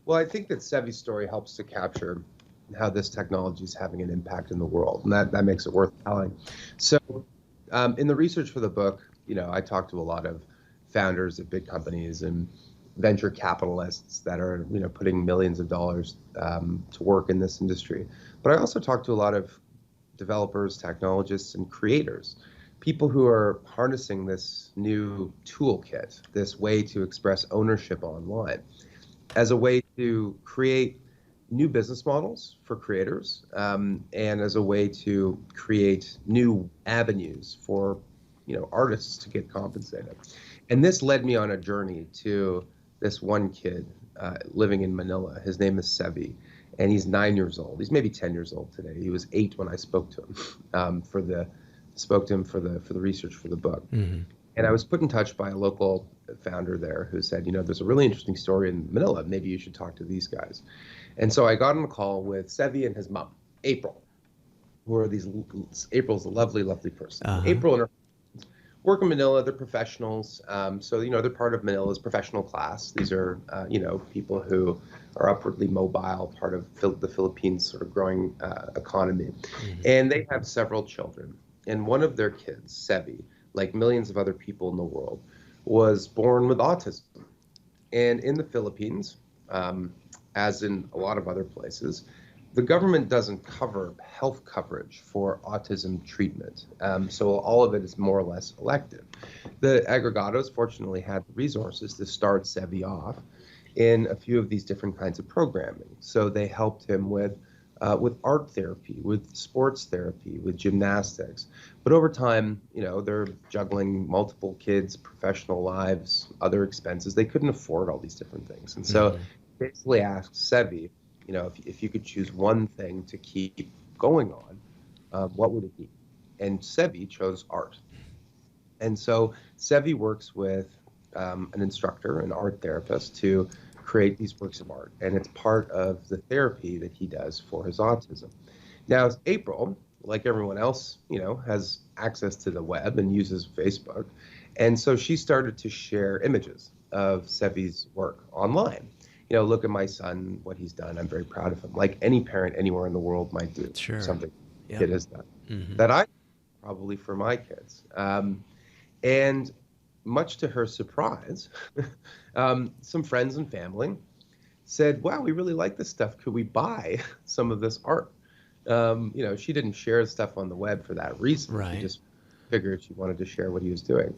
Well, I think that Sevi's story helps to capture how this technology is having an impact in the world, and that makes it worth telling. So in the research for the book, I talked to a lot of founders of big companies and venture capitalists that are, putting millions of dollars to work in this industry. But I also talked to a lot of developers, technologists, and creators, people who are harnessing this new toolkit, this way to express ownership online, as a way to create new business models for creators, and as a way to create new avenues for artists to get compensated. And this led me on a journey to this one kid living in Manila. His name is Sevi, and he's 9 years old. He's maybe 10 years old today. He was 8 when I spoke to him for the research for the book. Mm-hmm. And I was put in touch by a local founder there who said, there's a really interesting story in Manila. Maybe you should talk to these guys. And so I got on a call with Sevi and his mom, April, April's a lovely, lovely person. Uh-huh. April and her work in Manila. They're professionals. So, they're part of Manila's professional class. These are, people who are upwardly mobile, part of the Philippines' sort of growing economy. Mm-hmm. And they have several children. And one of their kids, Sevi, like millions of other people in the world, was born with autism. And in the Philippines, as in a lot of other places, the government doesn't cover health coverage for autism treatment. So all of it is more or less elective. The aggregados fortunately had the resources to start Sevi off in a few of these different kinds of programming. So they helped him with art therapy, with sports therapy, with gymnastics. But over time, they're juggling multiple kids, professional lives, other expenses. They couldn't afford all these different things. And so basically asked Sevi, if you could choose one thing to keep going on, what would it be? And Sevi chose art. And so Sevi works with an instructor, an art therapist, to create these works of art. And it's part of the therapy that he does for his autism. Now, April, like everyone else, has access to the web and uses Facebook. And so she started to share images of Sevi's work online. Look at my son, what he's done. I'm very proud of him. Like any parent anywhere in the world might do something the kid has done. Mm-hmm. That I probably for my kids. And much to her surprise, some friends and family said, wow, we really like this stuff. Could we buy some of this art? She didn't share stuff on the web for that reason. Right. She just figured she wanted to share what he was doing.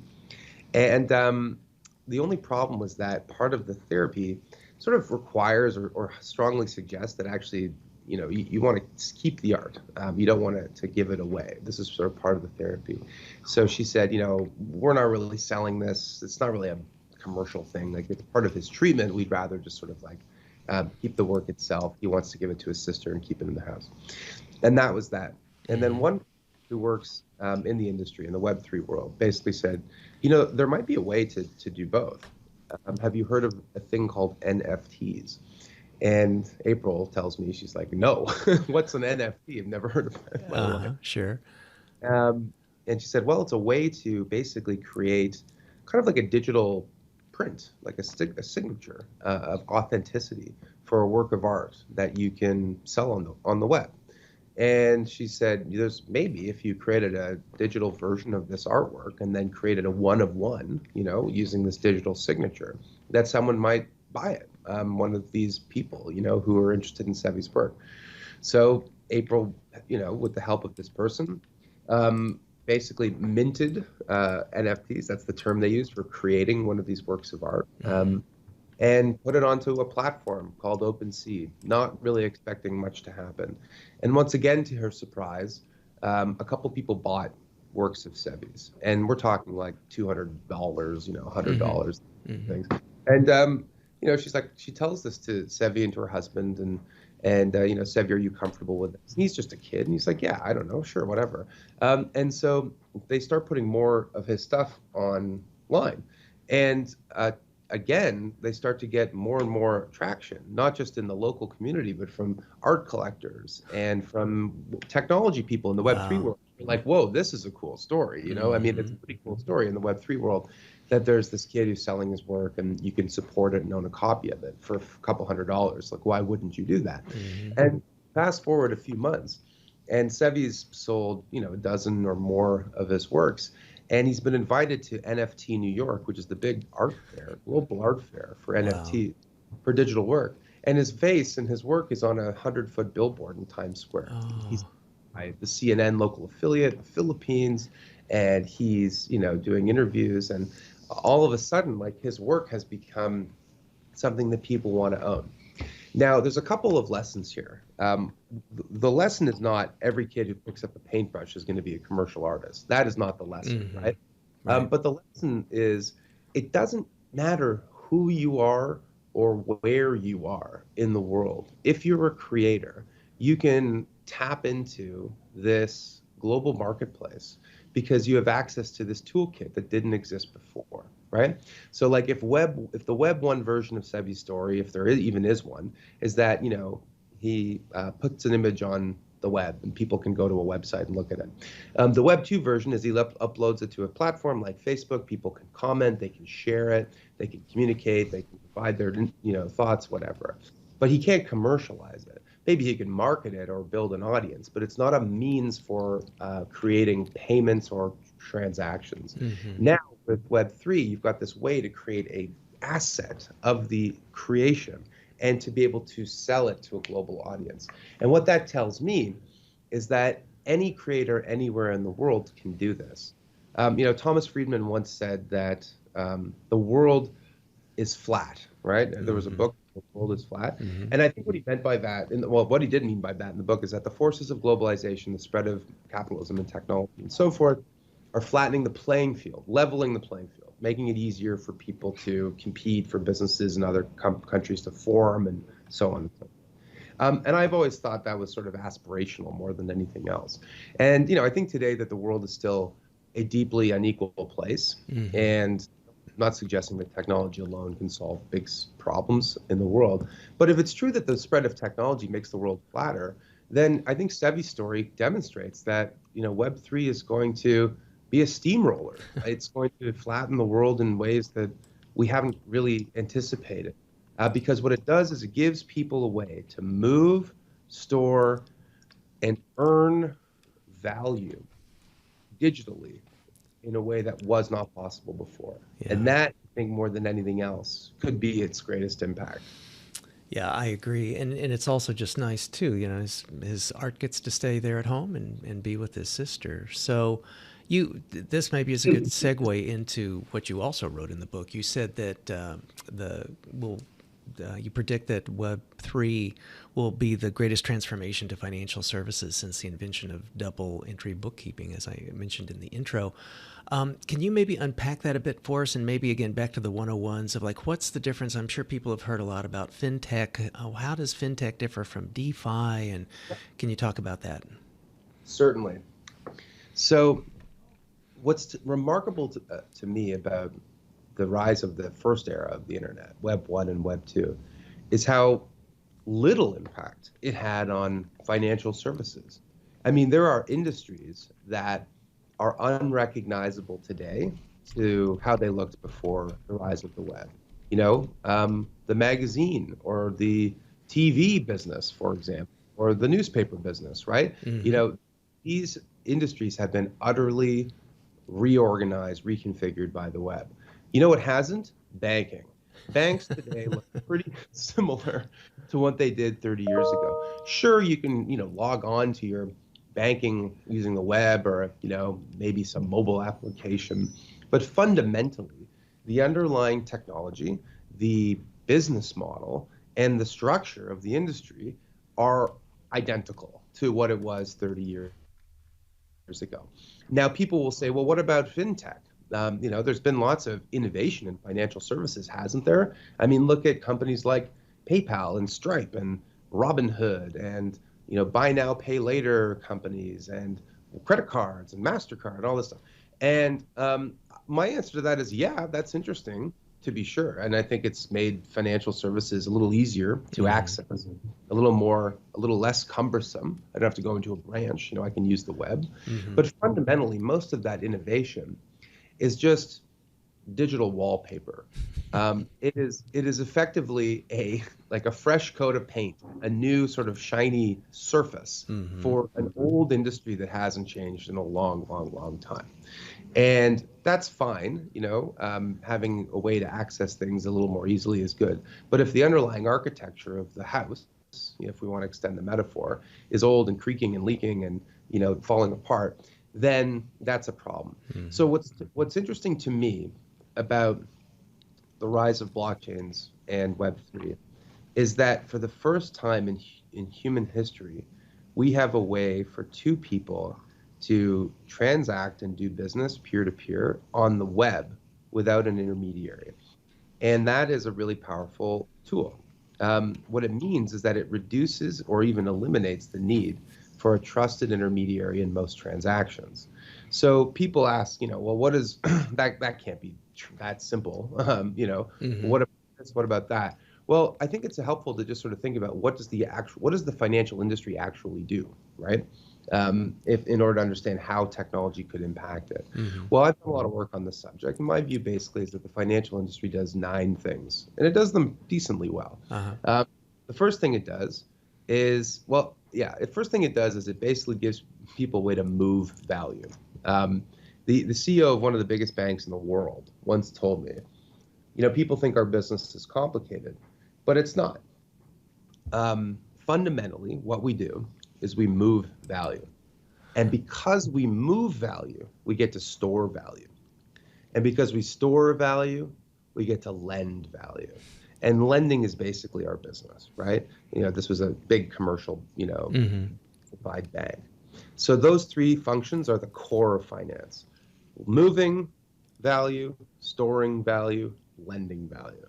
And the only problem was that part of the therapy sort of requires or strongly suggests that actually, you want to keep the art. You don't want to give it away. This is sort of part of the therapy. So she said, we're not really selling this. It's not really a commercial thing. Like, it's part of his treatment. We'd rather just sort of like keep the work itself. He wants to give it to his sister and keep it in the house. And that was that. And then one who works in the industry, in the Web3 world, basically said, there might be a way to do both. Have you heard of a thing called NFTs? And April tells me, she's like, no, what's an NFT? I've never heard of it in my life. Sure. And she said, well, it's a way to basically create kind of like a digital print, like a signature of authenticity for a work of art that you can sell on the web. And she said, there's maybe if you created a digital version of this artwork and then created a one of one, using this digital signature, that someone might buy it. One of these people, who are interested in Sevi's work. So April, with the help of this person, basically minted NFTs. That's the term they use for creating one of these works of art. And put it onto a platform called OpenSea, not really expecting much to happen. And once again, to her surprise, a couple people bought works of Sevi's. And we're talking like $200, $100 things. And, she's like, she tells this to Sevi and to her husband, and Sevi, are you comfortable with this? And he's just a kid. And he's like, yeah, I don't know, sure, whatever. And so they start putting more of his stuff online. And again, they start to get more and more traction, not just in the local community, but from art collectors and from technology people in the Web3 world. They're like, whoa, this is a cool story. I mean, it's a pretty cool story in the Web3 world that there's this kid who's selling his work and you can support it and own a copy of it for a couple $100s. Like, why wouldn't you do that? And fast forward a few months, and Sevi's sold, a dozen or more of his works. And he's been invited to NFT New York, which is the big art fair, global art fair for NFT, for digital work. And his face and his work is on a 100-foot billboard in Times Square. He's by the CNN local affiliate, the Philippines, and he's, doing interviews. And all of a sudden, like, his work has become something that people want to own. Now, there's a couple of lessons here. The lesson is not every kid who picks up a paintbrush is going to be a commercial artist. That is not the lesson, right? But the lesson is it doesn't matter who you are or where you are in the world. If you're a creator, you can tap into this global marketplace because you have access to this toolkit that didn't exist before, right? So like if the Web 1 version of Sevi's story, if there even is one, is that, he puts an image on the web and people can go to a website and look at it. The Web 2 version is he uploads it to a platform like Facebook. People can comment, they can share it, they can communicate, they can provide their thoughts, whatever. But he can't commercialize it. Maybe he can market it or build an audience, but it's not a means for creating payments or transactions. Now with Web3, you've got this way to create a asset of the creation and to be able to sell it to a global audience. And what that tells me is that any creator anywhere in the world can do this. Thomas Friedman once said that the world is flat, right? There was a book, The World is Flat. And I think what he meant by that, what he did mean by that in the book is that the forces of globalization, the spread of capitalism and technology and so forth, are flattening the playing field, leveling the playing field, making it easier for people to compete, for businesses in other countries to form, and so on. And I've always thought that was sort of aspirational more than anything else. And, I think today that the world is still a deeply unequal place. And I'm not suggesting that technology alone can solve big problems in the world. But if it's true that the spread of technology makes the world flatter, then I think Sevi's story demonstrates that, Web3 is going to be a steamroller. It's going to flatten the world in ways that we haven't really anticipated. Because what it does is it gives people a way to move, store, and earn value digitally in a way that was not possible before. And that, I think, more than anything else, could be its greatest impact. Yeah, I agree. And it's also just nice, too. His art gets to stay there at home and be with his sister. So this maybe is a good segue into what you also wrote in the book. You said that you predict that Web3 will be the greatest transformation to financial services since the invention of double entry bookkeeping, as I mentioned in the intro. Can you maybe unpack that a bit for us, and maybe again back to the 101s of like, what's the difference? I'm sure people have heard a lot about fintech. How does fintech differ from DeFi, and can you talk about that? Certainly. So what's remarkable to me about the rise of the first era of the internet, Web 1 and Web 2, is how little impact it had on financial services. I mean, there are industries that are unrecognizable today to how they looked before the rise of the web. The magazine or the TV business, for example, or the newspaper business, right? Mm-hmm. These industries have been utterly reorganized, reconfigured by the web. You know what hasn't? Banking. Banks today look pretty similar to what they did 30 years ago. Sure, you can, log on to your banking using the web or, maybe some mobile application. But fundamentally, the underlying technology, the business model, and the structure of the industry are identical to what it was 30 years ago. Now, people will say, well, what about fintech? There's been lots of innovation in financial services, hasn't there? I mean, look at companies like PayPal and Stripe and Robinhood and, buy now, pay later companies and credit cards and MasterCard and all this stuff. And my answer to that is, yeah, that's interesting to be sure. And I think it's made financial services a little easier to access, a little less cumbersome. I don't have to go into a branch, I can use the web. Mm-hmm. But fundamentally, most of that innovation is just digital wallpaper. It is effectively a fresh coat of paint, a new sort of shiny surface for an old industry that hasn't changed in a long, long, long time. And that's fine, having a way to access things a little more easily is good. But if the underlying architecture of the house, if we want to extend the metaphor, is old and creaking and leaking and, falling apart, then that's a problem. Mm-hmm. So what's interesting to me about the rise of blockchains and Web3 is that for the first time in human history, we have a way for two people to transact and do business peer-to-peer on the web without an intermediary. And that is a really powerful tool. What it means is that it reduces or even eliminates the need for a trusted intermediary in most transactions. So people ask, well, what is that can't be that simple. What about this? What about that? Well, I think it's helpful to just sort of think about what does the financial industry actually do, right? If in order to understand how technology could impact it. Mm-hmm. Well, I've done a lot of work on this subject. And my view basically is that the financial industry does 9 things, and it does them decently well. Uh-huh. The first thing it does is, it basically gives people a way to move value. The CEO of one of the biggest banks in the world once told me, people think our business is complicated, but it's not. Fundamentally, what we do is we move value. And because we move value, we get to store value. And because we store value, we get to lend value. And lending is basically our business, right? This was a big commercial, provide bank. So those 3 functions are the core of finance: moving value, storing value, lending value.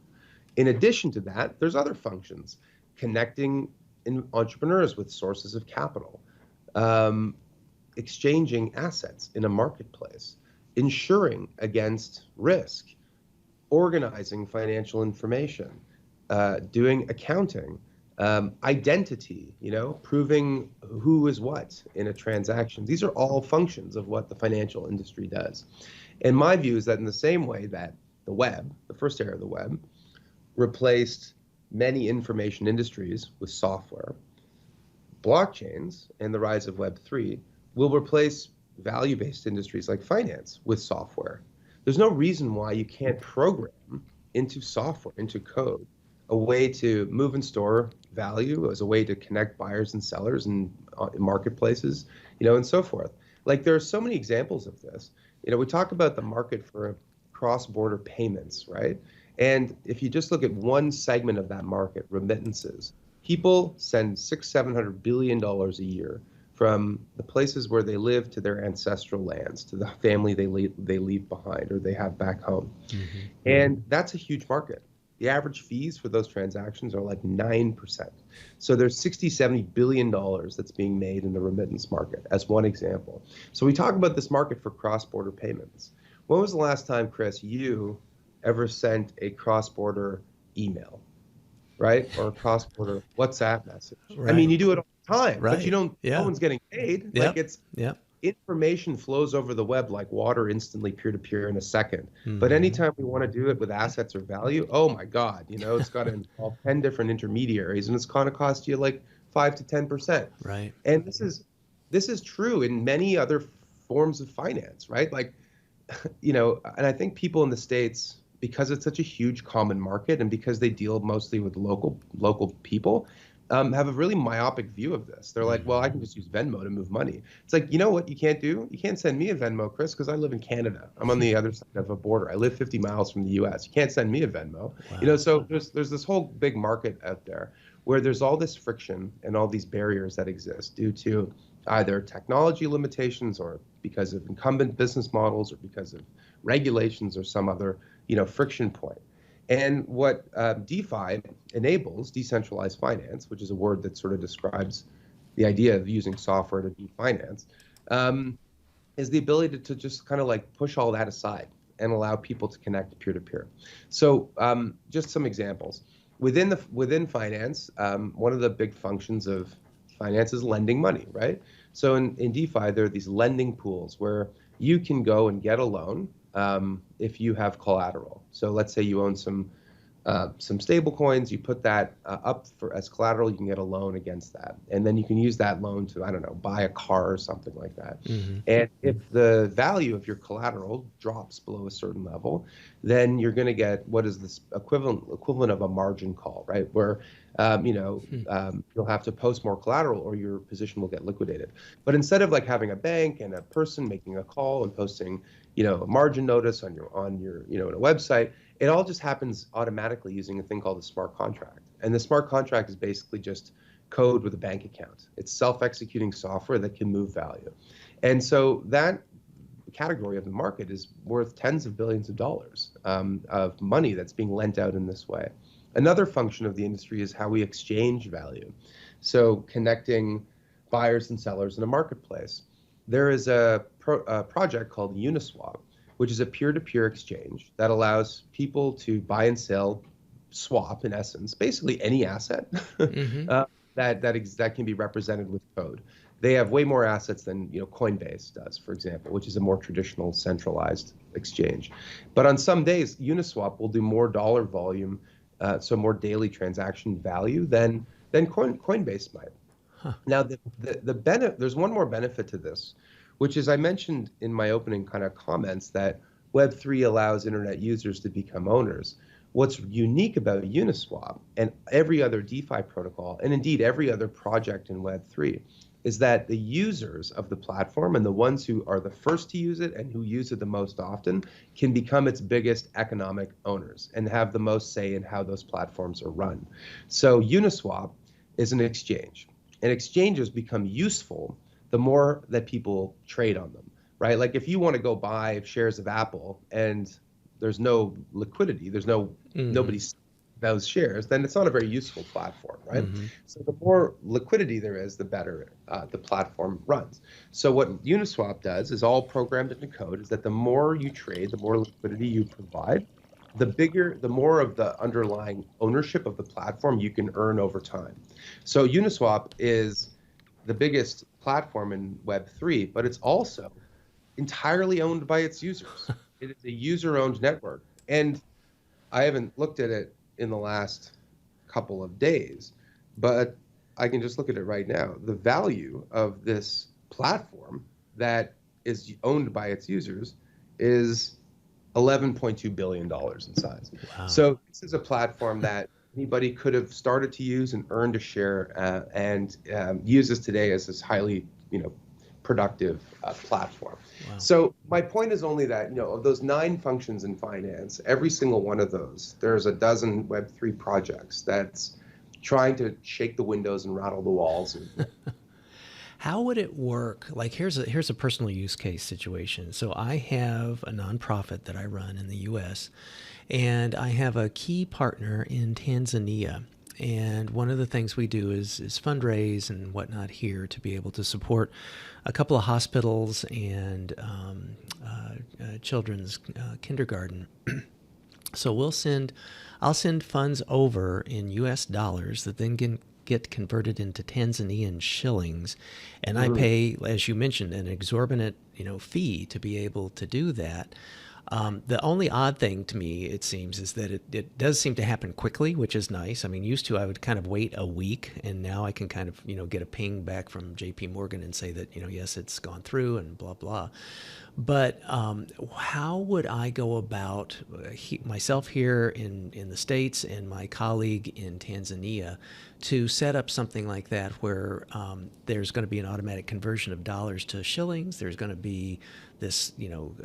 In addition to that, there's other functions: connecting entrepreneurs with sources of capital, exchanging assets in a marketplace, insuring against risk, organizing financial information, doing accounting, identity, proving who is what in a transaction. These are all functions of what the financial industry does. And my view is that in the same way that the web, the first era of the web, replaced many information industries with software, blockchains and the rise of Web3 will replace value-based industries like finance with software. There's no reason why you can't program into software, into code, a way to move and store value, as a way to connect buyers and sellers in marketplaces, and so forth. There are so many examples of this. We talk about the market for cross-border payments, right? And if you just look at one segment of that market, remittances, people send $700 billion a year from the places where they live to their ancestral lands, to the family they leave behind or they have back home. And that's a huge market. The average fees for those transactions are like 9%. So there's $60-70 billion that's being made in the remittance market, as one example. So we talk about this market for cross-border payments. When was the last time, Chris, you ever sent a cross-border email, right? Or a cross-border WhatsApp message? Right. I mean, you do it all the time, right. but you don't, no one's getting paid. Yep. Like it's, information flows over the web like water instantly, peer-to-peer in a second. But anytime we want to do it with assets or value, oh my God, you know, it's got to involve 10 different intermediaries and it's going to cost you like 5 to 10%. Right. And this is true in many other forms of finance, right? Like, you know, and I think people in the States, because it's such a huge common market and because they deal mostly with local people, have a really myopic view of this. They're like, well, I can just use Venmo to move money. It's like, you know what you can't do? You can't send me a Venmo, Chris, because I live in Canada. I'm on the other side of a border. I live 50 miles from the US. You can't send me a Venmo. Wow. You know, so there's this whole big market out there where there's all this friction and all these barriers that exist due to either technology limitations or because of incumbent business models or because of regulations or some other, you know, friction point. And what DeFi enables, decentralized finance, which is a word that sort of describes the idea of using software to do finance, is the ability to just kind of like push all that aside and allow people to connect peer-to-peer. So just some examples. Within finance, one of the big functions of finance is lending money, right? So in DeFi, there are these lending pools where you can go and get a loan if you have collateral. So let's say you own some stable coins, you put that up as collateral, you can get a loan against that. And then you can use that loan to, I don't know, buy a car or something like that. And if the value of your collateral drops below a certain level, then you're going to get what is this equivalent of a margin call, right? Where, you'll have to post more collateral or your position will get liquidated. But instead of like having a bank and a person making a call and posting, a margin notice on your, in a website, it all just happens automatically using a thing called a smart contract. And the smart contract is basically just code with a bank account. It's self-executing software that can move value. And so that category of the market is worth tens of billions of dollars of money that's being lent out in this way. Another function of the industry is how we exchange value. So connecting buyers and sellers in a marketplace. There is a project called Uniswap, which is a peer-to-peer exchange that allows people to buy and sell, swap in essence, basically any asset that can be represented with code. They have way more assets than Coinbase does, for example, which is a more traditional centralized exchange. But on some days, Uniswap will do more dollar volume, so more daily transaction value than Coinbase might. Huh. Now, there's one more benefit to this, which is I mentioned in my opening kind of comments that Web3 allows internet users to become owners. What's unique about Uniswap and every other DeFi protocol, and indeed every other project in Web3, is that the users of the platform and the ones who are the first to use it and who use it the most often can become its biggest economic owners and have the most say in how those platforms are run. So Uniswap is an exchange, and exchanges become useful the more that people trade on them, right? Like if you want to go buy shares of Apple and there's no liquidity, there's nobody those shares, then it's not a very useful platform, right? So the more liquidity there is, the better the platform runs. So what Uniswap does is all programmed into code is that the more you trade, the more liquidity you provide, the more of the underlying ownership of the platform you can earn over time. So Uniswap is the biggest platform in Web3, but it's also entirely owned by its users. It is a user-owned network. And I haven't looked at it in the last couple of days, but I can just look at it right now. The value of this platform that is owned by its users is $11.2 billion in size. Wow. So this is a platform that anybody could have started to use and earned a share and uses today as this highly, productive platform. Wow. So my point is only that, of those 9 functions in finance, every single one of those, there's a dozen Web3 projects that's trying to shake the windows and rattle the walls. How would it work? Like here's a personal use case situation. So I have a nonprofit that I run in the US, and I have a key partner in Tanzania. And one of the things we do is fundraise and whatnot here to be able to support a couple of hospitals and children's kindergarten. So I'll send funds over in US dollars that then get converted into Tanzanian shillings, and I pay, as you mentioned, an exorbitant fee to be able to do that. The only odd thing to me, it seems, is that it does seem to happen quickly, which is nice. I mean, used to I would kind of wait a week, and now I can kind of get a ping back from JP Morgan and say that yes, it's gone through and blah blah. But how would I go about myself here in the States and my colleague in Tanzania to set up something like that where there's going to be an automatic conversion of dollars to shillings? There's going to be this,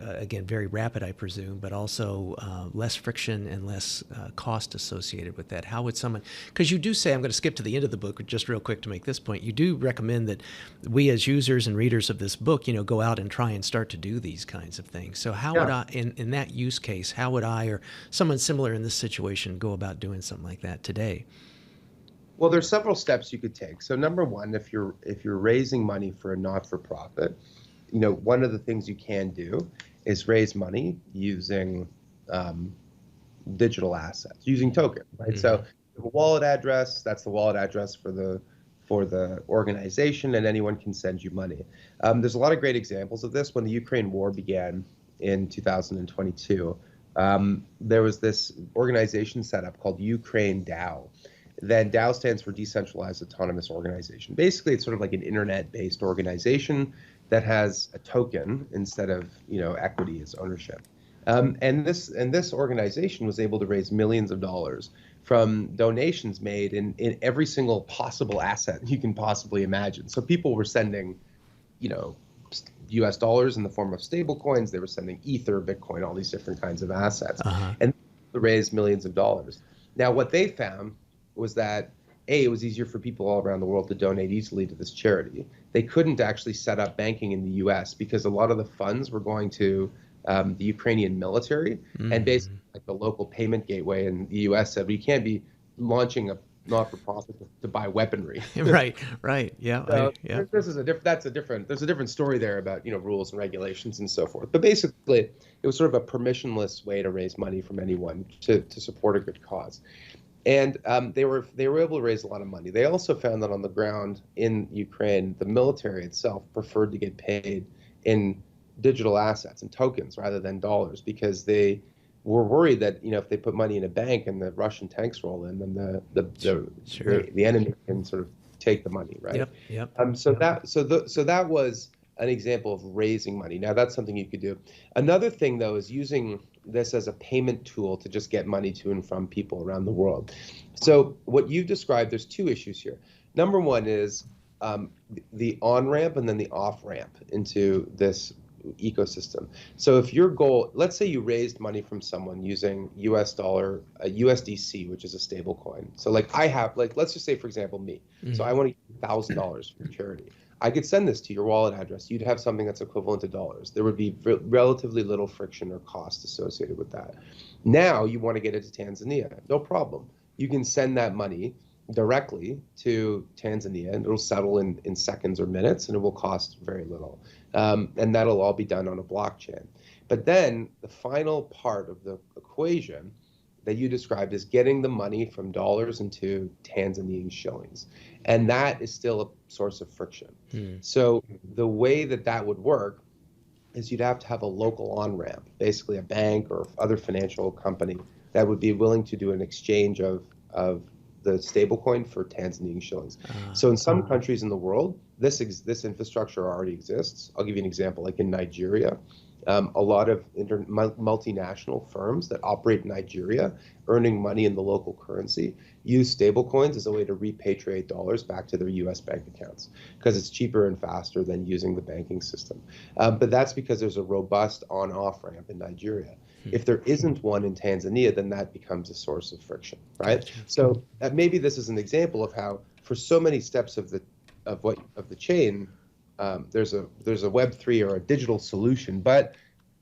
again, very rapid, I presume, but also less friction and less cost associated with that. How would someone, because you do say, I'm going to skip to the end of the book just real quick to make this point, you do recommend that we as users and readers of this book, go out and try and start to do these kinds of things. So how would I, in that use case, how would I or someone similar in this situation go about doing something like that today? Well, there's several steps you could take. So number one, if you're raising money for a not-for-profit, one of the things you can do is raise money using digital assets, using tokens, right? Mm-hmm. So a wallet address, that's the wallet address for the organization, and anyone can send you money. There's a lot of great examples of this. When the Ukraine war began in 2022, there was this organization set up called Ukraine DAO. Then DAO stands for Decentralized Autonomous Organization. Basically, it's sort of like an internet-based organization that has a token instead of equity as ownership. And this organization was able to raise millions of dollars from donations made in every single possible asset you can possibly imagine. So people were sending, US dollars in the form of stable coins. They were sending Ether, Bitcoin, all these different kinds of assets, and they raised millions of dollars. Now, what they found was that it was easier for people all around the world to donate easily to this charity. They couldn't actually set up banking in the US because a lot of the funds were going to the Ukrainian military, and basically like the local payment gateway in the US said, we can't be launching a not-for-profit to buy weaponry. Right, yeah. So there's a different story there about rules and regulations and so forth. But basically, it was sort of a permissionless way to raise money from anyone to support a good cause. And they were able to raise a lot of money. They also found that on the ground in Ukraine, the military itself preferred to get paid in digital assets and tokens rather than dollars, because they were worried that if they put money in a bank and the Russian tanks roll in, then the enemy can sort of take the money, right? Yep. So that was an example of raising money. Now that's something you could do. Another thing though is using this as a payment tool to just get money to and from people around the world. So what you've described, there's 2 issues here. Number one is the on-ramp and then the off-ramp into this ecosystem. So if your goal, let's say you raised money from someone using US dollar, USDC, which is a stable coin. So let's just say, for example, me. So I want to give $1,000 for charity. I could send this to your wallet address. You'd have something that's equivalent to dollars. There would be relatively little friction or cost associated with that. Now you want to get it to Tanzania. No problem. You can send that money directly to Tanzania, and it'll settle in seconds or minutes, and it will cost very little. And that'll all be done on a blockchain. But then the final part of the equation that you described is getting the money from dollars into Tanzanian shillings. And that is still a source of friction. So the way that would work is you'd have to have a local on-ramp, basically a bank or other financial company that would be willing to do an exchange of the stablecoin for Tanzanian shillings. So in some countries in the world, this infrastructure already exists. I'll give you an example. Like in Nigeria, A lot of multinational firms that operate in Nigeria, earning money in the local currency, use stablecoins as a way to repatriate dollars back to their U.S. bank accounts because it's cheaper and faster than using the banking system. But that's because there's a robust on-off ramp in Nigeria. If there isn't one in Tanzania, then that becomes a source of friction, right? Gotcha. So maybe this is an example of how, for so many steps of the chain, there's a Web3 or a digital solution. But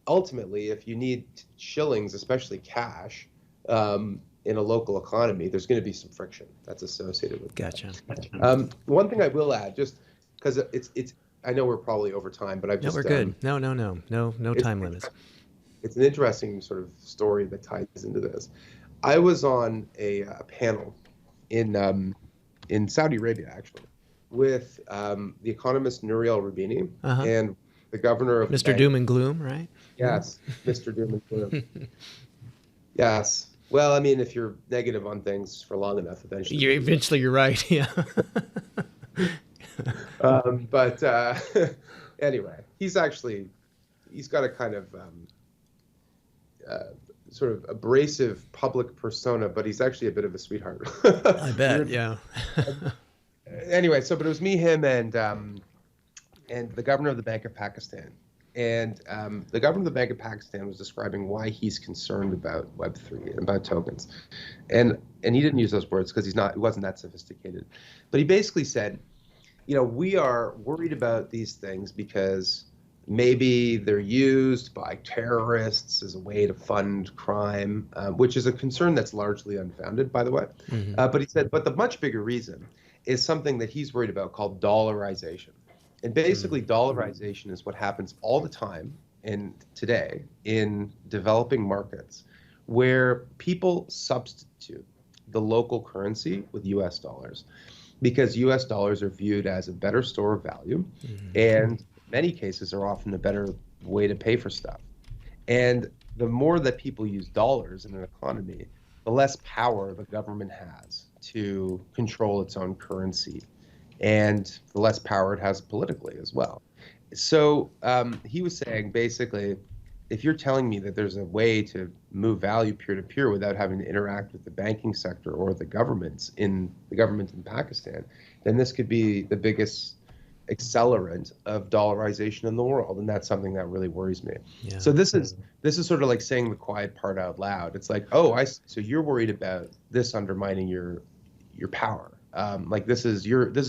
ultimately, if you need shillings, especially cash, in a local economy, there's going to be some friction that's associated with Gotcha. that. One thing I will add, just because it's I know we're probably over time, but I've just... No, we're good. No time limits. It's an interesting sort of story that ties into this. I was on a panel in Saudi Arabia, actually, with the economist Nouriel Roubini and the governor of Mr. Doom and Gloom, right? Yes, Mr. Doom and Gloom. Yes. Well, I mean, if you're negative on things for long enough, eventually you're right. Yeah. But anyway, he's got a kind of sort of abrasive public persona, but he's actually a bit of a sweetheart. I bet. Yeah. Anyway, but it was me, him, and the governor of the Bank of Pakistan. And the governor of the Bank of Pakistan was describing why he's concerned about Web3 and about tokens. And he didn't use those words because he wasn't that sophisticated. But he basically said, we are worried about these things because maybe they're used by terrorists as a way to fund crime, which is a concern that's largely unfounded, by the way. Mm-hmm. But he said, but the much bigger reason is something that he's worried about called dollarization. And basically, dollarization is what happens all the time today in developing markets where people substitute the local currency with US dollars because US dollars are viewed as a better store of value and in many cases are often a better way to pay for stuff. And the more that people use dollars in an economy, the less power the government has to control its own currency, and the less power it has politically as well. So he was saying, basically, if you're telling me that there's a way to move value peer-to-peer without having to interact with the banking sector or the government in Pakistan, then this could be the biggest accelerant of dollarization in the world, and that's something that really worries me. Yeah. So this is sort of like saying the quiet part out loud. It's like, so you're worried about this undermining your power. Like this is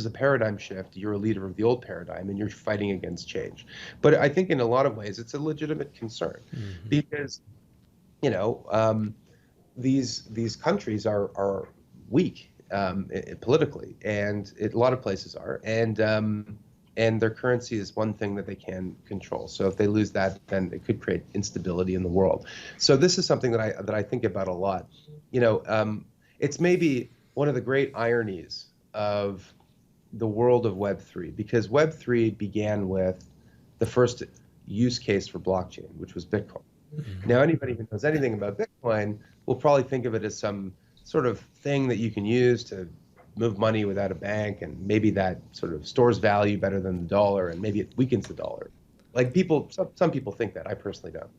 a paradigm shift. You're a leader of the old paradigm, and you're fighting against change. But I think in a lot of ways, it's a legitimate concern because, these countries are weak politically, and a lot of places are, and their currency is one thing that they can control. So if they lose that, then it could create instability in the world. So this is something that I think about a lot. It's maybe one of the great ironies of the world of Web3, because Web3 began with the first use case for blockchain, which was Bitcoin. Now, anybody who knows anything about Bitcoin will probably think of it as some sort of thing that you can use to move money without a bank, and maybe that sort of stores value better than the dollar, and maybe it weakens the dollar. Like some people think that. I personally don't.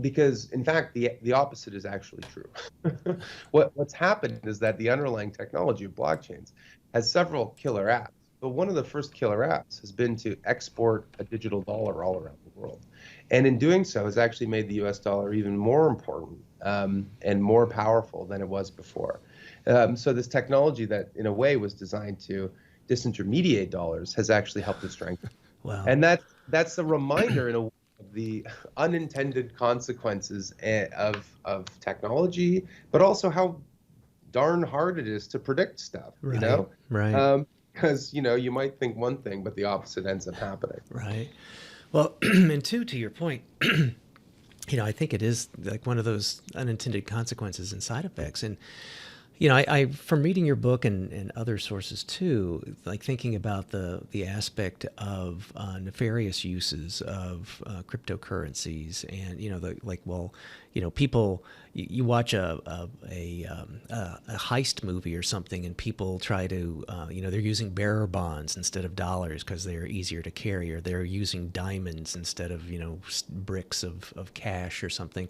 Because in fact, the opposite is actually true. What's happened is that the underlying technology of blockchains has several killer apps, but one of the first killer apps has been to export a digital dollar all around the world. And in doing so has actually made the US dollar even more important and more powerful than it was before. So this technology that in a way was designed to disintermediate dollars has actually helped to strengthen. Wow. And that's a reminder in a way of the unintended consequences of technology, but also how darn hard it is to predict stuff, right. Right. Because, you might think one thing, but the opposite ends up happening. Right. Well, and to your point, I think it is like one of those unintended consequences and side effects. And, I from reading your book and other sources too, like thinking about the aspect of nefarious uses of cryptocurrencies, and people, you watch a heist movie or something, and people try to, they're using bearer bonds instead of dollars because they're easier to carry, or they're using diamonds instead of, bricks of cash or something.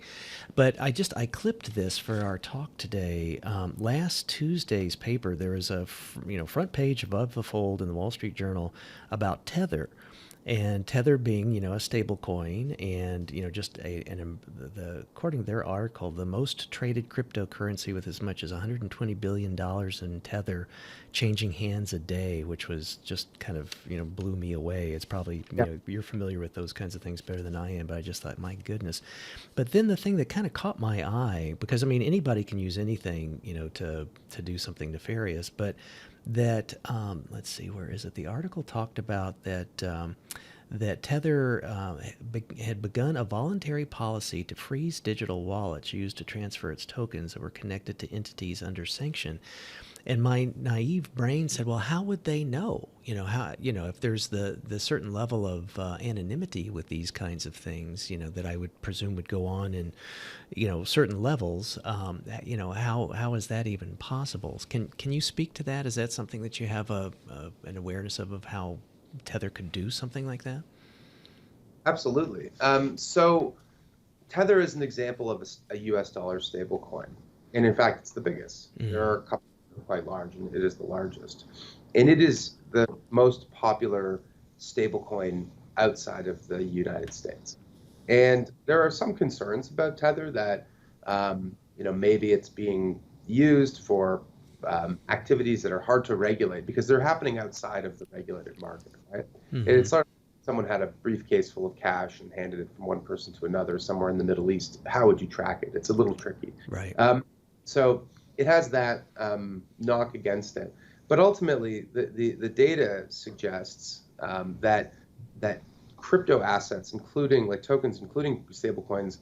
But I clipped this for our talk today. Last Tuesday's paper, there was a, front page above the fold in the Wall Street Journal about Tether. And Tether being, a stable coin, and according to their article, the most traded cryptocurrency with as much as $120 billion in Tether changing hands a day, which was just kind of, blew me away. It's probably, you're familiar with those kinds of things better than I am, but I just thought, my goodness. But then the thing that kind of caught my eye, because anybody can use anything, to do something nefarious, but that, let's see, where is it? The article talked about that Tether had begun a voluntary policy to freeze digital wallets used to transfer its tokens that were connected to entities under sanction. And my naive brain said, well, how would they know? If there's the certain level of anonymity with these kinds of things, that I would presume would go on in, certain levels. How is that even possible? Can you speak to that? Is that something that you have an awareness of how Tether could do something like that? Absolutely. So Tether is an example of a US dollar stable coin. And in fact, it's the biggest. There are a couple that are quite large, and it is the largest. And it is the most popular stable coin outside of the United States. And there are some concerns about Tether that, maybe it's being used for activities that are hard to regulate because they're happening outside of the regulated market, right? Mm-hmm. It's sort of someone had a briefcase full of cash and handed it from one person to another somewhere in the Middle East. How would you track it? It's a little tricky. Right. So it has that knock against it. But ultimately, the data suggests that crypto assets, including like tokens, including stablecoins,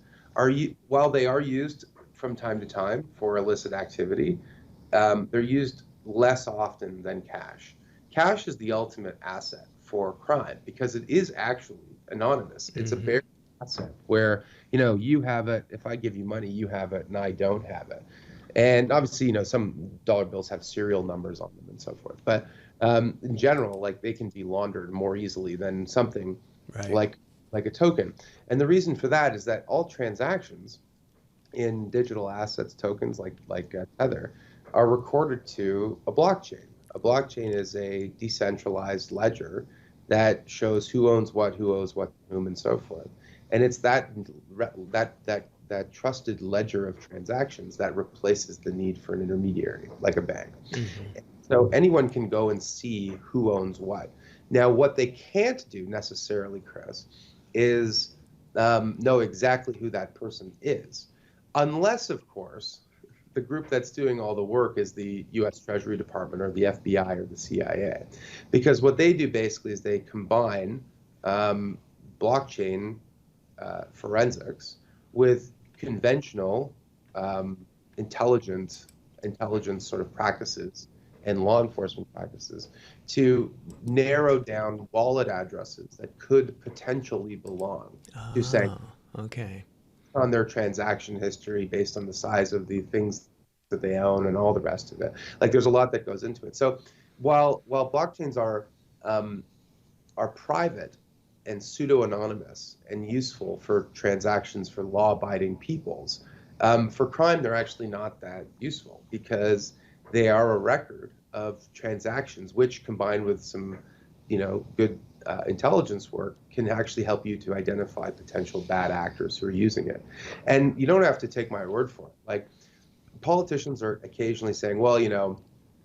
while they are used from time to time for illicit activity, they're used less often than cash. Cash is the ultimate asset for crime because it is actually anonymous. It's a bare asset where, you have it. If I give you money, you have it, and I don't have it. And obviously, some dollar bills have serial numbers on them and so forth. But in general, like they can be laundered more easily than something like a token. And the reason for that is that all transactions in digital assets, tokens like Tether, are recorded to a blockchain. A blockchain is a decentralized ledger that shows who owes what to whom, and so forth. And it's that trusted ledger of transactions that replaces the need for an intermediary, like a bank. Mm-hmm. So anyone can go and see who owns what. Now, what they can't do necessarily, Chris, is know exactly who that person is, unless, of course, the group that's doing all the work is the U.S. Treasury Department or the FBI or the CIA. Because what they do basically is they combine blockchain forensics with conventional intelligence sort of practices and law enforcement practices to narrow down wallet addresses that could potentially belong to sanctions. Okay. On their transaction history based on the size of the things that they own and all the rest of it. Like there's a lot that goes into it. So while blockchains are private and pseudo-anonymous and useful for transactions for law-abiding peoples, for crime they're actually not that useful because they are a record of transactions which, combined with some good intelligence work, can actually help you to identify potential bad actors who are using it. And you don't have to take my word for it. Like, politicians are occasionally saying, well,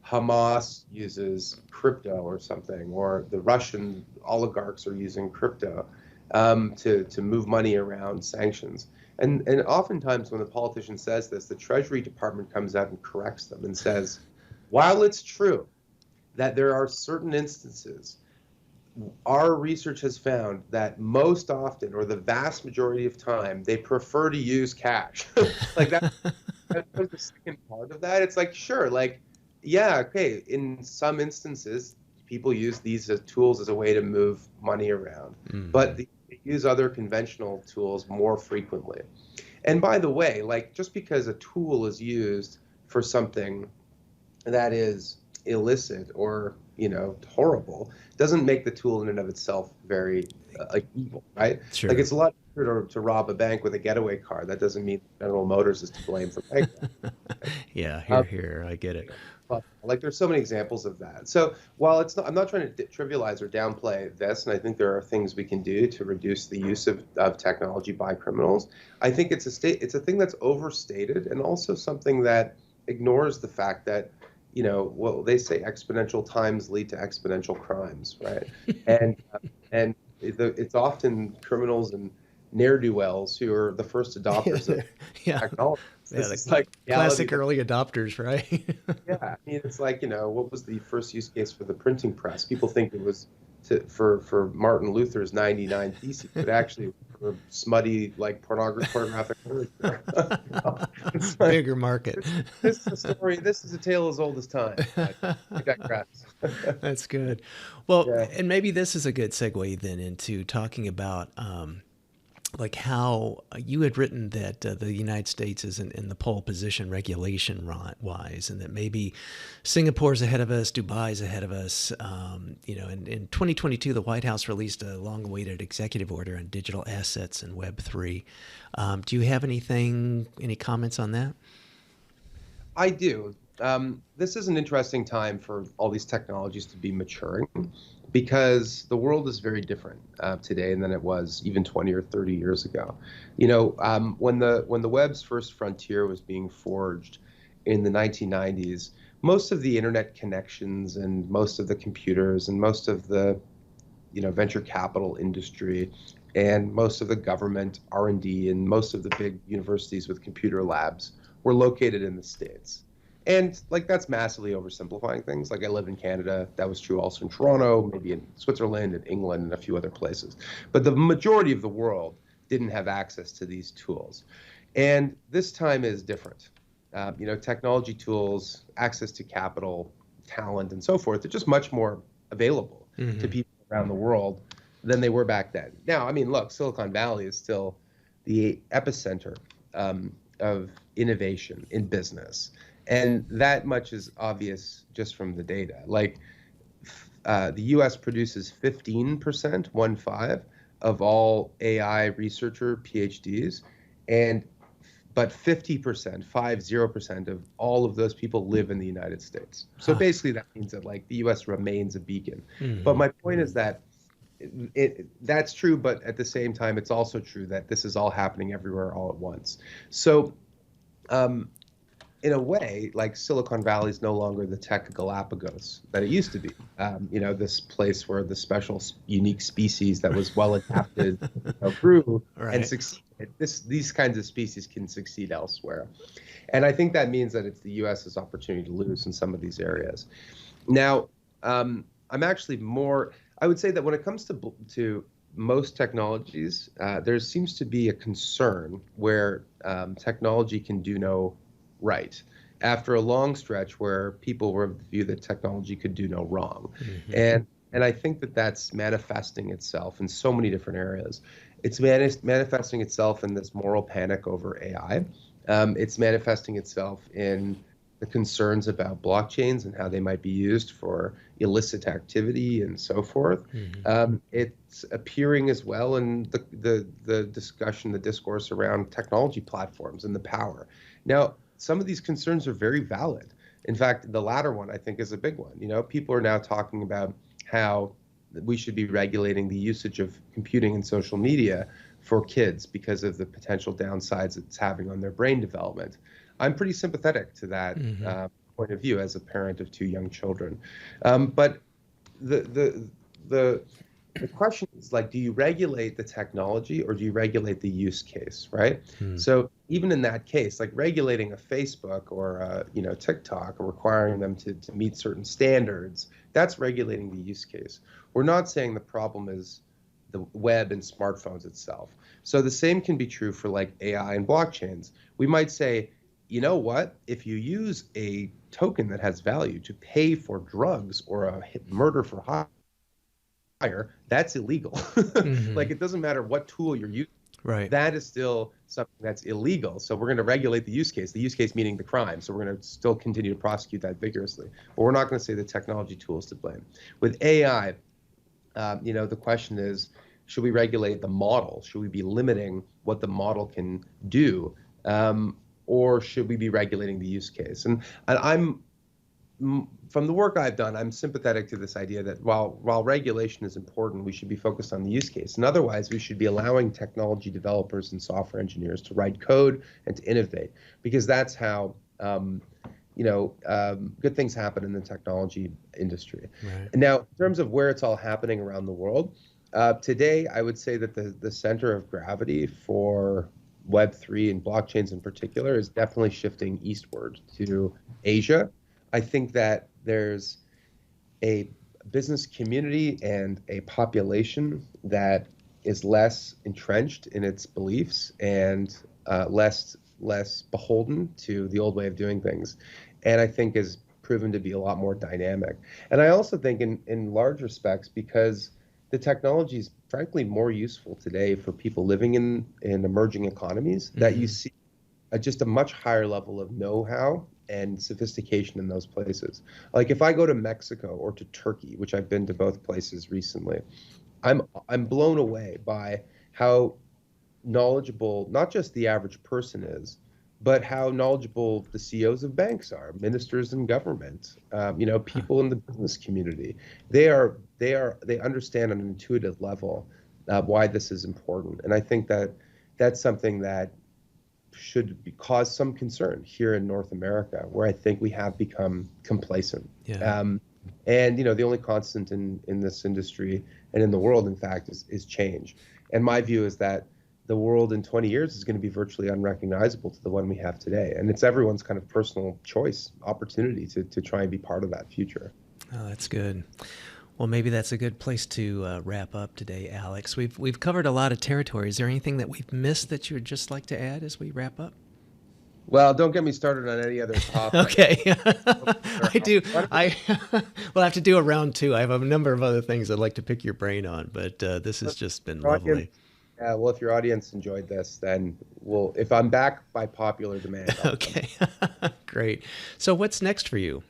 Hamas uses crypto or something, or the Russian oligarchs are using crypto to move money around sanctions. And oftentimes when the politician says this, the Treasury Department comes out and corrects them and says, while it's true that there are certain instances, our research has found that most often, or the vast majority of time, they prefer to use cash. Like that's the second part of that. It's like, sure, like, yeah, okay. In some instances, people use these as tools as a way to move money around, but they use other conventional tools more frequently. And by the way, like just because a tool is used for something that is illicit or horrible doesn't make the tool in and of itself very like evil, right? Sure. Like it's a lot easier to rob a bank with a getaway car. That doesn't mean General Motors is to blame for bank robbery. Yeah, here, I get it. Like there's so many examples of that. So while I'm not trying to trivialize or downplay this, and I think there are things we can do to reduce the use of technology by criminals. I think it's a thing that's overstated, and also something that ignores the fact that, well, they say exponential times lead to exponential crimes, right? and it's often criminals and ne'er-do-wells who are the first adopters of technology. This is like classic early adopters, right? Yeah, I mean, it's like, what was the first use case for the printing press? People think it was for Martin Luther's 99 Theses, but actually for smutty, like pornographic literature. It's like, bigger market. This is a story. This is a tale as old as time. I digress. That's good. Well, yeah. And maybe this is a good segue then into talking about like how you had written that the United States is in the pole position regulation-wise, and that maybe Singapore's ahead of us, Dubai's ahead of us. In 2022, the White House released a long-awaited executive order on digital assets and Web3. Do you have any comments on that? I do. This is an interesting time for all these technologies to be maturing, because the world is very different today than it was even 20 or 30 years ago. When the web's first frontier was being forged in the 1990s, most of the internet connections and most of the computers and most of the venture capital industry and most of the government R&D and most of the big universities with computer labs were located in the States. And like that's massively oversimplifying things. Like I live in Canada, that was true also in Toronto, maybe in Switzerland and England and a few other places. But the majority of the world didn't have access to these tools. And this time is different. Technology tools, access to capital, talent, and so forth are just much more available to people around the world than they were back then. Now, I mean, look, Silicon Valley is still the epicenter of innovation in business. And that much is obvious just from the data. Like the US produces 15%, of all AI researcher PhDs, but 50% of all of those people live in the United States. So basically that means that like the US remains a beacon. But my point is that that's true, but at the same time, it's also true that this is all happening everywhere all at once. So in a way, like Silicon Valley is no longer the tech Galapagos that it used to be. This place where the special, unique species that was well adapted grew and succeeded. These kinds of species can succeed elsewhere. And I think that means that it's the U.S.'s opportunity to lose in some of these areas. Now, I'm actually I would say that when it comes to most technologies, there seems to be a concern where technology can do no right after a long stretch where people were of the view that technology could do no wrong. And I think that that's manifesting itself in so many different areas. It's manifesting itself in this moral panic over AI. It's manifesting itself in the concerns about blockchains and how they might be used for illicit activity and so forth. It's appearing as well in the discussion, the discourse around technology platforms and the power. Now, some of these concerns are very valid. In fact, the latter one, I think, is a big one. People are now talking about how we should be regulating the usage of computing and social media for kids because of the potential downsides it's having on their brain development. I'm pretty sympathetic to that point of view as a parent of two young children. But the question is, like, do you regulate the technology or do you regulate the use case, right? So even in that case, like regulating a Facebook or TikTok or requiring them to meet certain standards, that's regulating the use case. We're not saying the problem is the web and smartphones itself. So the same can be true for like AI and blockchains. We might say, you know what, if you use a token that has value to pay for drugs or a murder for hire, that's illegal. Like it doesn't matter what tool you're using. Right. That is still something that's illegal. So we're going to regulate the use case meaning the crime. So we're going to still continue to prosecute that vigorously. But we're not going to say the technology tool is to blame. With AI, the question is, should we regulate the model? Should we be limiting what the model can do? Or should we be regulating the use case? And from the work I've done, I'm sympathetic to this idea that while regulation is important, we should be focused on the use case. And otherwise, we should be allowing technology developers and software engineers to write code and to innovate, because that's how good things happen in the technology industry. Right. Now, in terms of where it's all happening around the world, today I would say that the center of gravity for Web3 and blockchains in particular is definitely shifting eastward to Asia. I think that there's a business community and a population that is less entrenched in its beliefs and less beholden to the old way of doing things, and I think is proven to be a lot more dynamic. And I also think in large respects, because the technology is frankly more useful today for people living in emerging economies, that you see just a much higher level of know-how and sophistication in those places. Like if I go to Mexico or to Turkey, which I've been to both places recently, I'm blown away by how knowledgeable not just the average person is, but how knowledgeable the CEOs of banks are, ministers in government, people in the business community. They understand on an intuitive level why this is important, and I think that that's something that should cause some concern here in North America, where I think we have become complacent. Yeah. And the only constant in this industry and in the world, in fact, is change. And my view is that the world in 20 years is going to be virtually unrecognizable to the one we have today. And it's everyone's kind of personal choice, opportunity to try and be part of that future. Oh, that's good. Well, maybe that's a good place to wrap up today, Alex. We've covered a lot of territory. Is there anything that we've missed that you would just like to add as we wrap up? Well, don't get me started on any other topic. Okay. I do. We'll have to do a round two. I have a number of other things I'd like to pick your brain on, but this has just been lovely. Well, if your audience enjoyed this, then if I'm back by popular demand. Okay. Great. So what's next for you?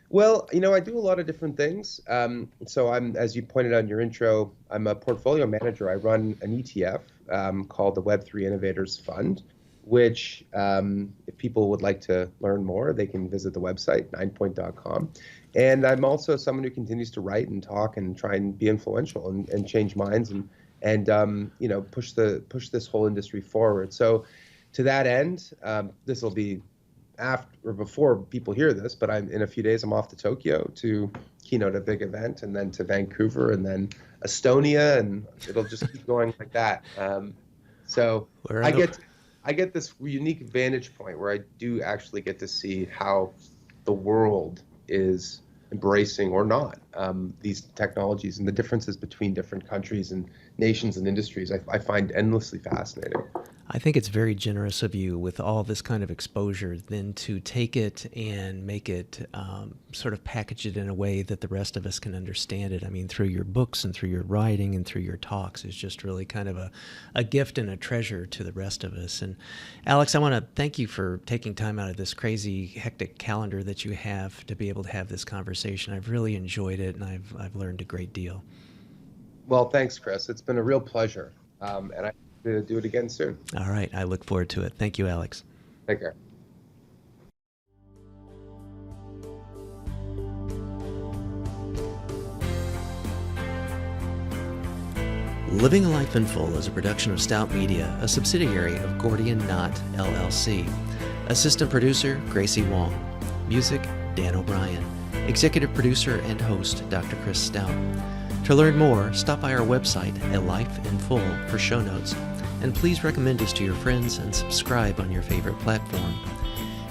Well, I do a lot of different things. So as you pointed out in your intro, I'm a portfolio manager. I run an ETF called the Web3 Innovators Fund, which if people would like to learn more, they can visit the website, ninepoint.com. And I'm also someone who continues to write and talk and try and be influential and change minds and push this whole industry forward. So to that end, this will be after or before people hear this, but in a few days I'm off to Tokyo to keynote a big event, and then to Vancouver, and then Estonia, and it'll just keep going like that. So I get this unique vantage point where I do actually get to see how the world is embracing or not these technologies, and the differences between different countries and nations and industries. I find endlessly fascinating. I think it's very generous of you, with all this kind of exposure, then to take it and make it sort of package it in a way that the rest of us can understand it. I mean, through your books and through your writing and through your talks is just really kind of a gift and a treasure to the rest of us. And Alex, I want to thank you for taking time out of this crazy, hectic calendar that you have to be able to have this conversation. I've really enjoyed it, and I've learned a great deal. Well, thanks, Chris. It's been a real pleasure, and I hope to do it again soon. All right. I look forward to it. Thank you, Alex. Take care. Living a Life in Full is a production of Stout Media, a subsidiary of Gordian Knot, LLC. Assistant producer, Gracie Wong. Music, Dan O'Brien. Executive producer and host, Dr. Chris Stout. To learn more, stop by our website, A Life in Full, for show notes. And please recommend us to your friends and subscribe on your favorite platform.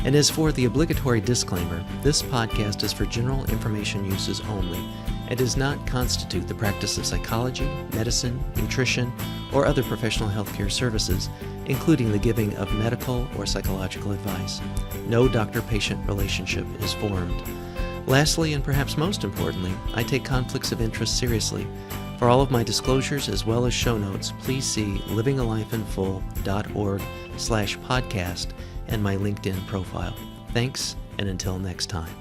And as for the obligatory disclaimer, this podcast is for general information uses only and does not constitute the practice of psychology, medicine, nutrition, or other professional healthcare services, including the giving of medical or psychological advice. No doctor-patient relationship is formed. Lastly, and perhaps most importantly, I take conflicts of interest seriously. For all of my disclosures as well as show notes, please see livingalifeinfull.org/podcast and my LinkedIn profile. Thanks, and until next time.